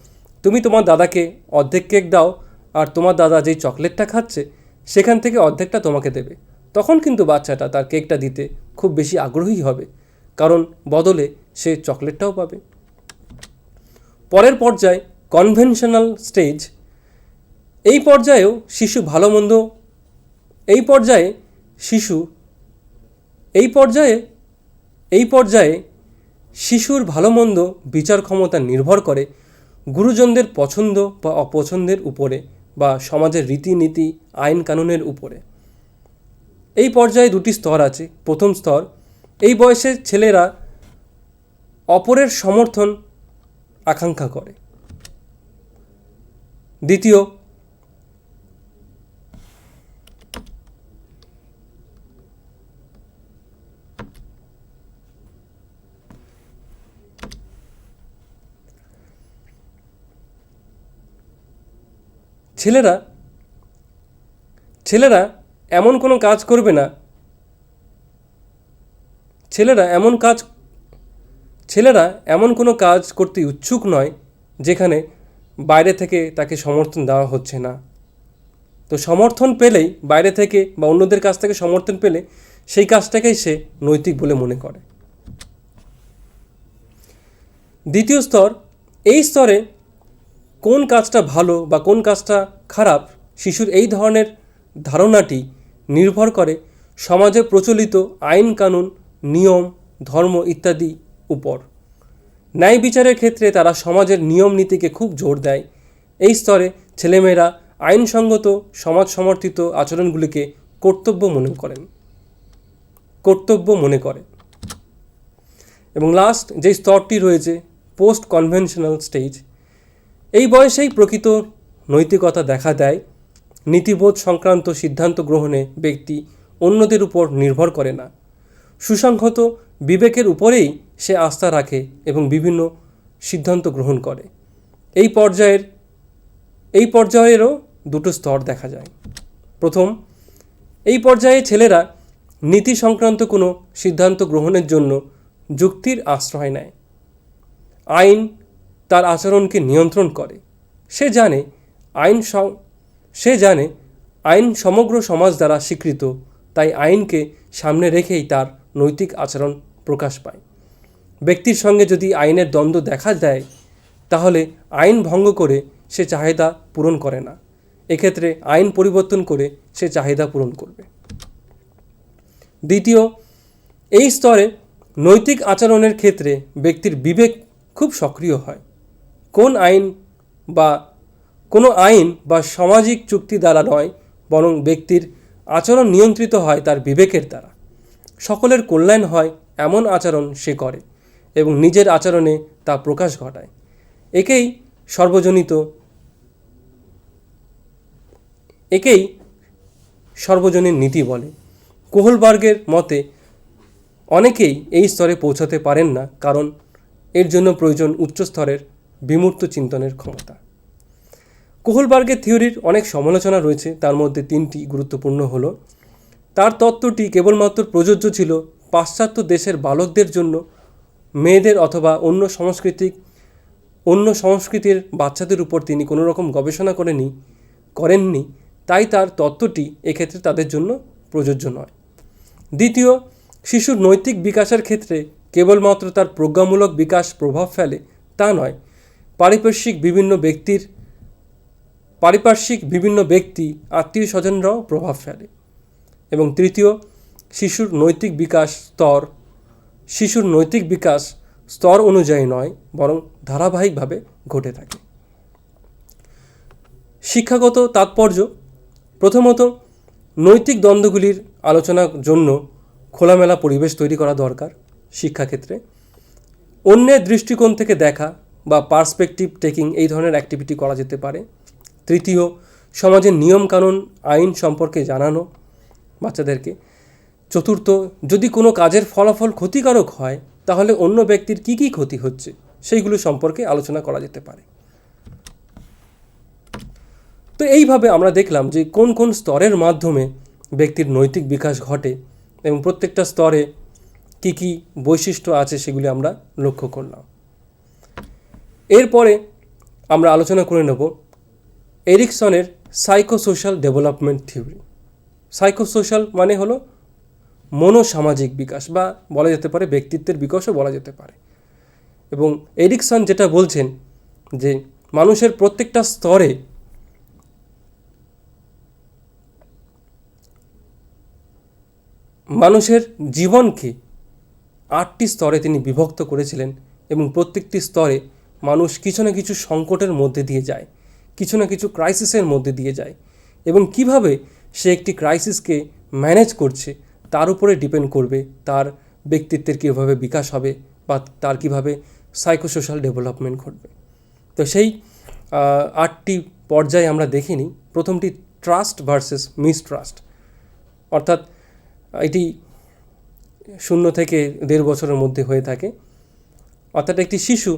তুমি তোমার দাদাকে অর্ধেক কেক দাও আর তোমার দাদা যেই চকলেটটা খাচ্ছে সেখান থেকে অর্ধেকটা তোমাকে দেবে, তখন কিন্তু বাচ্চাটা তার কেকটা দিতে খুব বেশি আগ্রহী হবে, কারণ বদলে সে চকলেটটাও পাবে। পরের পর্যায়ে কনভেনশনাল স্টেজ। এই পর্যায়ে শিশুর ভালো মন্দ বিচার ক্ষমতা নির্ভর করে গুরুজনদের পছন্দ বা অপছন্দের উপরে বা সমাজের রীতিনীতি আইন কানুনের উপরে। এই পর্যায়ে দুটি স্তর আছে। প্রথম স্তর, এই বয়সের ছেলেরা অপরের সমর্থন আকাঙ্ক্ষা করে। দ্বিতীয়, ছেলেরা এমন কোনো কাজ করবে না ছেলেরা এমন কোনো কাজ করতে ইচ্ছুক নয় যেখানে বাইরে থেকে তাকে সমর্থন দেওয়া হচ্ছে না। তো সমর্থন পেলেই, বাইরে থেকে বা অন্যদের কাছ থেকে সমর্থন পেলে সেই কাজটাকেই সে নৈতিক বলে মনে করে। দ্বিতীয় স্তর, এই স্তরে কোন কাজটা ভালো বা কোন কাজটা খারাপ, শিশুর এই ধরনের ধারণাটি নির্ভর করে সমাজে প্রচলিত আইন কানুন, নিয়ম, ধর্ম ইত্যাদি উপর। ন্যায় বিচারের ক্ষেত্রে তারা সমাজের নিয়ম নীতিকে খুব জোর দেয়। এই স্তরে ছেলেমেয়েরা আইনসঙ্গত সমাজ সমর্থিত আচরণগুলিকে কর্তব্য মনে করে। এবং লাস্ট যে স্তরটি রয়েছে, পোস্ট কনভেনশনাল স্টেজ। এই বয়সেই প্রকৃত নৈতিকতা দেখা দেয়। নীতিবোধ সংক্রান্ত সিদ্ধান্ত গ্রহণে ব্যক্তি অন্যদের উপর নির্ভর করে না, সুসংহত বিবেকের উপরেই সে আস্থা রাখে এবং বিভিন্ন সিদ্ধান্ত গ্রহণ করে। এই পর্যায়েরও দুটো স্তর দেখা যায়। প্রথম, এই পর্যায়ে ছেলেরা নীতি সংক্রান্ত কোনো সিদ্ধান্ত গ্রহণের জন্য যুক্তির আশ্রয় নেয়। আইন তার আচরণকে নিয়ন্ত্রণ করে। সে জানে আইন সমগ্র সমাজ দ্বারা স্বীকৃত, তাই আইনকে সামনে রেখেই তার নৈতিক আচরণ প্রকাশ পায়। ব্যক্তির সঙ্গে যদি আইনের দ্বন্দ্ব দেখা দেয় তাহলে আইন ভঙ্গ করে সে চাহিদা পূরণ করে না, এক্ষেত্রে আইন পরিবর্তন করে সে চাহিদা পূরণ করবে। দ্বিতীয়, এই স্তরে নৈতিক আচরণের ক্ষেত্রে ব্যক্তির বিবেক খুব সক্রিয় হয়। কোনো আইন বা সামাজিক চুক্তি দ্বারা নয়, বরং ব্যক্তির আচরণ নিয়ন্ত্রিত হয় তার বিবেকের দ্বারা। সকলের কল্যাণ হয় এমন আচরণ সে করে এবং নিজের আচরণে তা প্রকাশ ঘটায়। একেই সর্বজনীন নীতি বলে। কোহলবার্গের মতে অনেকেই এই স্তরে পৌঁছাতে পারেন না, কারণ এর জন্য প্রয়োজন উচ্চ স্তরের বিমূর্ত চিন্তনের ক্ষমতা। কোহলবার্গের থিওরির অনেক সমালোচনা রয়েছে, তার মধ্যে তিনটি গুরুত্বপূর্ণ হলো, তার তত্ত্বটি কেবলমাত্র প্রযোজ্য ছিল পাশ্চাত্য দেশের বালকদের জন্য, মেয়েদের অথবা অন্য সংস্কৃতির বাচ্চাদের উপর তিনি কোনো রকম গবেষণা করেননি, তাই তার তত্ত্বটি এক্ষেত্রে তাদের জন্য প্রযোজ্য নয়। দ্বিতীয়, শিশুর নৈতিক বিকাশের ক্ষেত্রে কেবলমাত্র তার প্রজ্ঞামূলক বিকাশ প্রভাব ফেলে, তা নয়, পারিপার্শ্বিক বিভিন্ন ব্যক্তি আত্মীয় স্বজনরাও প্রভাব ফেলে। এবং তৃতীয়, শিশুর নৈতিক বিকাশ স্তর অনুযায়ী নয়, বরং ধারাবাহিকভাবে ঘটে থাকে। শিক্ষাগত তাৎপর্য: প্রথমত, নৈতিক দ্বন্দ্বগুলির আলোচনার জন্য খোলামেলা পরিবেশ তৈরি করা দরকার শিক্ষাক্ষেত্রে। অন্যের দৃষ্টিকোণ থেকে দেখা বা পার্সপেক্টিভ টেকিং এই ধরনের অ্যাক্টিভিটি করা যেতে পারে। তৃতীয়, সমাজের নিয়মকানুন আইন সম্পর্কে জানানো বাচ্চাদেরকে। চতুর্থ, যদি কোনো কাজের ফলাফল ক্ষতিকারক হয় তাহলে অন্য ব্যক্তির কী কী ক্ষতি হচ্ছে সেইগুলো সম্পর্কে আলোচনা করা যেতে পারে। তো এইভাবে আমরা দেখলাম যে কোন কোন স্তরের মাধ্যমে ব্যক্তির নৈতিক বিকাশ ঘটে এবং প্রত্যেকটা স্তরে কী কী বৈশিষ্ট্য আছে সেগুলি আমরা লক্ষ্য করলাম। এরপরে আমরা আলোচনা করে নেব এরিকসনের সাইকোসোশ্যাল ডেভেলপমেন্ট থিওরি। সাইকোসোশ্যাল মানে হলো মনোসামাজিক বিকাশ, বা বলা যেতে পারে ব্যক্তিত্বের বিকাশও বলা যেতে পারে। এবং এরিকসন যেটা বলছেন যে মানুষের প্রত্যেকটা স্তরে মানুষের জীবনকে 8টি স্তরে তিনি বিভক্ত করেছিলেন এবং প্রত্যেকটি স্তরে মানুষ কিছু না কিছু সংকটের মধ্যে দিয়ে যায়, কিছু না কিছু ক্রাইসিসের মধ্যে দিয়ে যায়, এবং কিভাবে সে একটি ক্রাইসিসকে ম্যানেজ করছে তার উপরে ডিপেন্ড করবে তার ব্যক্তিত্বের কীভাবে বিকাশ হবে বা তার কীভাবে সাইকোসোশ্যাল ডেভেলপমেন্ট ঘটবে। তো সেই 8টি পর্যায়ে আমরা দেখে নিই। প্রথমটি ট্রাস্ট ভার্সেস মিসট্রাস্ট, অর্থাৎ এটি 0 থেকে 1.5 বছরের মধ্যে হয়ে থাকে। অর্থাৎ একটি শিশু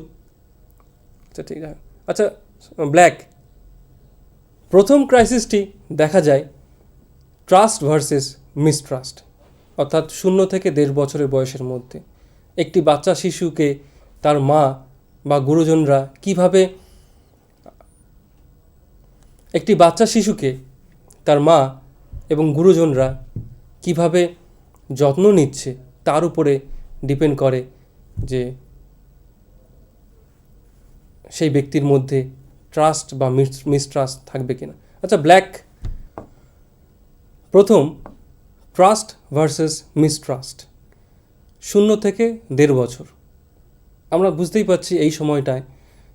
ব্ল্যাক, প্রথম ক্রাইসিসটি দেখা যায় ট্রাস্ট ভার্সেস মিসট্রাস্ট, অর্থাৎ 0 থেকে 1.5 বছরের বয়সের মধ্যে একটি বাচ্চা শিশুকে তার মা বা গুরুজনরা কিভাবে এবং গুরুজনরা কিভাবে যত্ন নিচ্ছে তার উপরে ডিপেন্ড করে যে সেই ব্যক্তির মধ্যে ট্রাস্ট বা মিসট্রাস্ট থাকবে কিনা। ব্ল্যাক, প্রথম ট্রাস্ট ভার্সেস মিসট্রাস্ট, 0 থেকে 1.5 বছর। আমরা বুঝতেই পারছি এই সময়টায়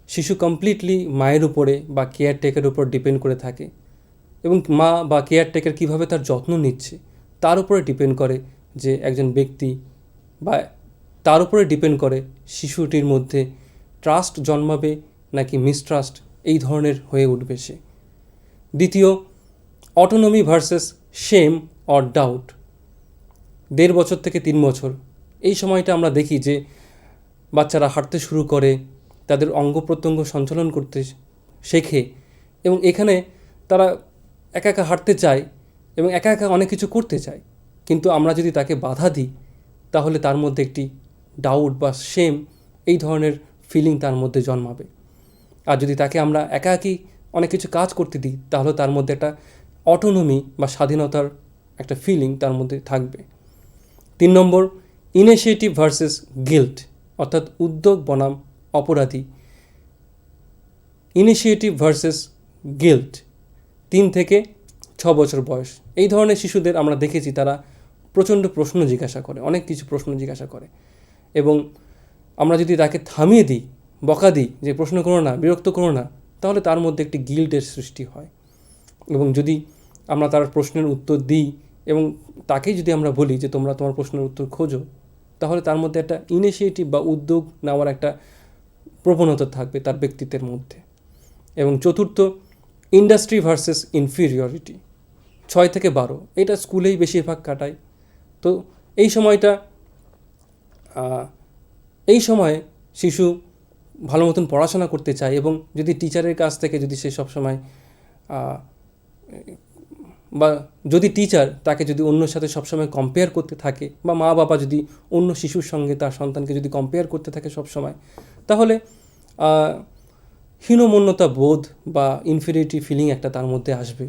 শিশু কমপ্লিটলি মায়ের উপরে বা কেয়ারটেকারের উপর ডিপেন্ড করে থাকে, এবং মা বা কেয়ারটেকার কীভাবে তার যত্ন নিচ্ছে তার উপরে ডিপেন্ড করে যে একজন ব্যক্তি, বা তার উপরে ডিপেন্ড করে শিশুটির মধ্যে ট্রাস্ট জন্মাবে নাকি মিসট্রাস্ট এই ধরনের হয়ে উঠবে সে। দ্বিতীয়, autonomy versus shame or doubt, 1.5 বছর থেকে 3 বছর। এই সময়টা আমরা দেখি যে বাচ্চারা হাঁটতে শুরু করে, তাদের অঙ্গ প্রত্যঙ্গ সঞ্চালন করতে শেখে, এবং এখানে তারা একা একা হাঁটতে চায় এবং একা একা অনেক কিছু করতে চায়। কিন্তু আমরা যদি তাকে বাধা দিই তাহলে তার মধ্যে একটি ডাউট বা শেম এই ধরনের ফিলিং তার মধ্যে জন্মাবে। আর যদি তাকে আমরা একাকী অনেক কিছু কাজ করতে দিই তাহলে তার মধ্যে একটা অটোনমি বা স্বাধীনতার একটা ফিলিং তার মধ্যে থাকবে। 3 নম্বর, ইনিশিয়েটিভ ভার্সেস গিল্ট, অর্থাৎ উদ্যোগ বনাম অপরাধী। ইনিশিয়েটিভ ভার্সেস গিল্ট, 3 থেকে 6 বছর বয়স। এই ধরনের শিশুদের আমরা দেখেছি তারা প্রচণ্ড প্রশ্ন জিজ্ঞাসা করে, অনেক কিছু প্রশ্ন জিজ্ঞাসা করে, এবং আমরা যদি তাকে থামিয়ে দিই, বকা দিই যে প্রশ্ন করো না, বিরক্ত করো না, তাহলে তার মধ্যে একটি গিল্টের সৃষ্টি হয়। এবং যদি আমরা তার প্রশ্নের উত্তর দিই এবং তাকেই যদি আমরা বলি যে তোমরা তোমার প্রশ্নের উত্তর খোঁজো, তাহলে তার মধ্যে একটা ইনিশিয়েটিভ বা উদ্যোগ নেওয়ার একটা প্রবণতা থাকবে তার ব্যক্তিত্বের মধ্যে। এবং চতুর্থ, ইন্ডাস্ট্রি ভার্সেস ইনফিরিয়রিটি, 6 থেকে 12, এটা স্কুলেই বেশিরভাগ কাটায়। তো এই সময়ে শিশু ভালো মতন পড়াশোনা করতে চায়, এবং যদি টিচারের কাছ থেকে যদি সে সবসময় বা যদি টিচার তাকে যদি অন্যর সাথে সবসময় কম্পেয়ার করতে থাকে, বা মা বাবা যদি অন্য শিশুর সঙ্গে তার সন্তানকে যদি কম্পেয়ার করতে থাকে সবসময়, তাহলে হীনমন্যতা বোধ বা ইনফিরিয়রিটি ফিলিং একটা তার মধ্যে আসবে।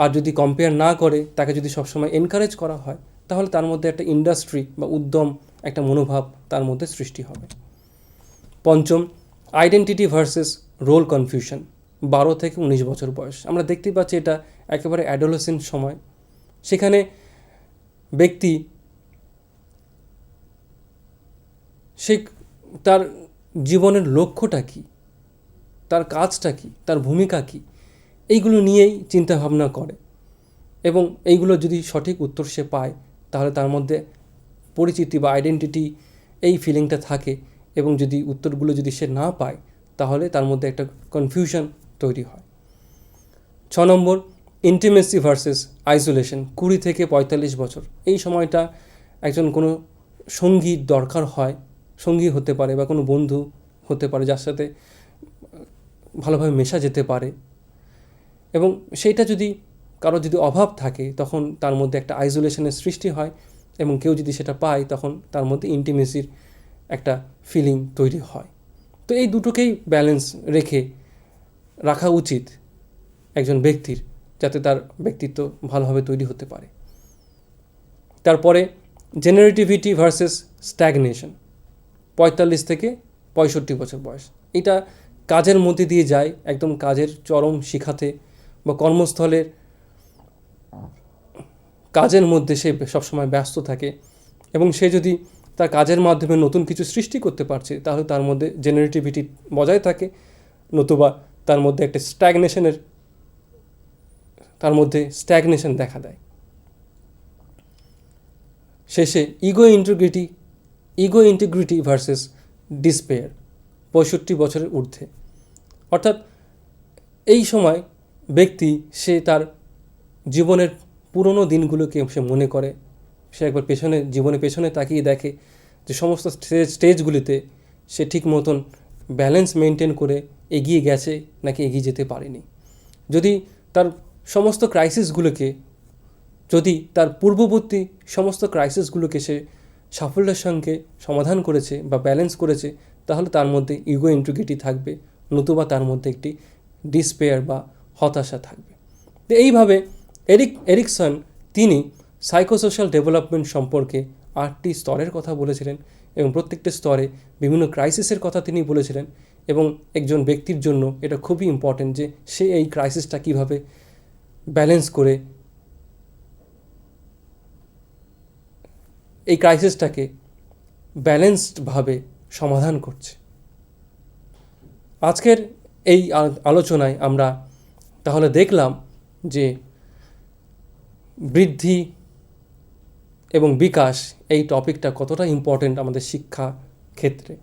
আর যদি কম্পেয়ার না করে তাকে যদি সবসময় এনকারেজ করা হয় তাহলে তার মধ্যে একটা ইন্ডাস্ট্রি বা উদ্যম একটা মনোভাব তার মধ্যে সৃষ্টি হবে। পঞ্চম, আইডেন্টিটি ভার্সেস রোল কনফিউশন, 12 থেকে 19 বছর বয়স। আমরা দেখতেই পাচ্ছি এটা একেবারে অ্যাডোলেসেন্ট সময়। সেখানে ব্যক্তি সে তার জীবনের লক্ষ্যটা কী, তার কাজটা কী, তার ভূমিকা কী, এইগুলো নিয়েই চিন্তাভাবনা করে এবং এইগুলো যদি সঠিক উত্তর সে পায় তাহলে তার মধ্যে পরিচিতি বা আইডেন্টিটি এই ফিলিংটা থাকে, এবং যদি উত্তরগুলো যদি সে না পায় তাহলে তার মধ্যে একটা কনফিউশন তৈরি হয়। 6 নম্বর, ইন্টিমেসি ভার্সেস আইসোলেশন, 20 থেকে 45 বছর। এই সময়টা একজন কোনো সঙ্গী দরকার হয়, সঙ্গী হতে পারে বা কোনো বন্ধু হতে পারে যার সাথে ভালোভাবে মেশা যেতে পারে, এবং সেইটা যদি কারো যদি অভাব থাকে তখন তার মধ্যে একটা আইসোলেশনের সৃষ্টি হয়, এবং কেউ যদি সেটা পায় তখন তার মধ্যে ইন্টিমেসির একটা ফিলিং তৈরি হয়। তো এই দুটোকেই ব্যালেন্স রাখা উচিত একজন ব্যক্তির, যাতে তার ব্যক্তিত্ব ভালোভাবে তৈরি হতে পারে। তারপরে জেনারেটিভিটি ভার্সেস স্ট্যাগনেশন, 45 থেকে 65 বছর বয়স। এটা কাজের মধ্যে দিয়ে যায়, একদম কাজের চরম শিখাতে বা কর্মস্থলের কাজের মধ্যে সে সবসময় ব্যস্ত থাকে, এবং সে যদি তার কাজের মাধ্যমে নতুন কিছু সৃষ্টি করতে পারছে তাহলে তার মধ্যে জেনারেটিভিটি বজায় থাকে, নতুবা তার মধ্যে একটা স্ট্যাগনেশন দেখা দেয়। শেষে ইগো ইন্টিগ্রিটি ভার্সেস ডিসপেয়ার, 65 বছরের ঊর্ধ্বে। অর্থাৎ এই সময় ব্যক্তি সে তার জীবনের পুরনো দিনগুলোকে সে মনে করে, সে একবার জীবনে পেছনে তাকিয়ে দেখে যে সমস্ত স্টেজগুলিতে সে ঠিক মতন ব্যালেন্স মেনটেন করে এগিয়ে গেছে নাকি এগিয়ে যেতে পারেনি। যদি তার পূর্ববর্তী সমস্ত ক্রাইসিসগুলোকে সে সাফল্যের সঙ্গে সমাধান করেছে বা ব্যালেন্স করেছে তাহলে তার মধ্যে ইগো ইন্টিগ্রিটি থাকবে, নতুবা তার মধ্যে একটি ডিসপেয়ার বা হতাশা থাকবে। তো এইভাবে এরিকসন তিনি সাইকোসোশ্যাল ডেভেলপমেন্ট সম্পর্কে 8টি স্তরের কথা বলেছিলেন, এবং প্রত্যেকটি স্তরে বিভিন্ন ক্রাইসিসের কথা তিনি বলেছিলেন, এবং একজন ব্যক্তির জন্য এটা খুবই ইম্পর্টেন্ট যে সে এই ক্রাইসিসটা কীভাবে ব্যালেন্স করে এই ক্রাইসিসটাকে ব্যালেন্সডভাবে সমাধান করছে। আজকের এই আলোচনায় আমরা তাহলে দেখলাম যে বৃদ্ধি এবং বিকাশ এই টপিকটা কতটা ইম্পর্টেন্ট আমাদের শিক্ষা ক্ষেত্রে,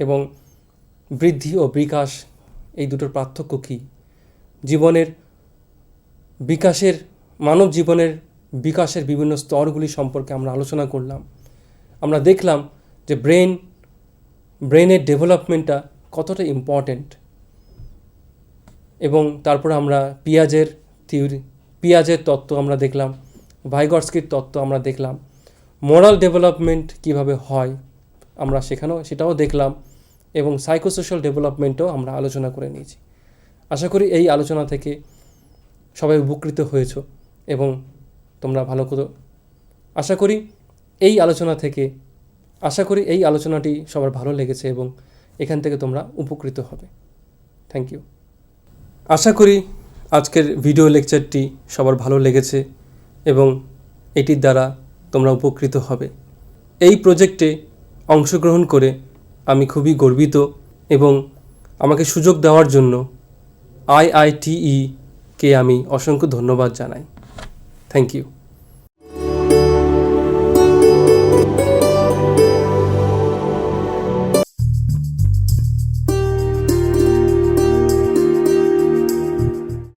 এবং বৃদ্ধি ও বিকাশ এই দুটোর পার্থক্য কী, মানব জীবনের বিকাশের বিভিন্ন স্তরগুলি সম্পর্কে আমরা আলোচনা করলাম। আমরা দেখলাম যে ব্রেনের ডেভেলপমেন্টটা কতটা ইম্পর্টেন্ট, এবং তারপর আমরা পিয়াজের তত্ত্ব আমরা দেখলাম, ভাইগটস্কির তত্ত্ব আমরা দেখলাম, মোরাল ডেভেলপমেন্ট কিভাবে হয় আমরা সেটাও দেখলাম, এবং সাইকোসোশ্যাল ডেভেলপমেন্টও আমরা আলোচনা করে নিয়েছি। আশা করি এই আলোচনা থেকে সবাই উপকৃত হয়েছ, এবং তোমরা আশা করি এই আলোচনাটি সবার ভালো লেগেছে এবং এখান থেকে তোমরা উপকৃত হবে। Thank you. আশা করি আজকের ভিডিও লেকচারটি সবার ভালো লেগেছে এবং এটির দ্বারা তোমরা উপকৃত হবে। এই প্রজেক্টে অংশগ্রহণ করে আমি খুবই গর্বিত, এবং আমাকে সুযোগ দেওয়ার জন্য IITE কে আমি অসংখ্য ধন্যবাদ জানাই। Thank you.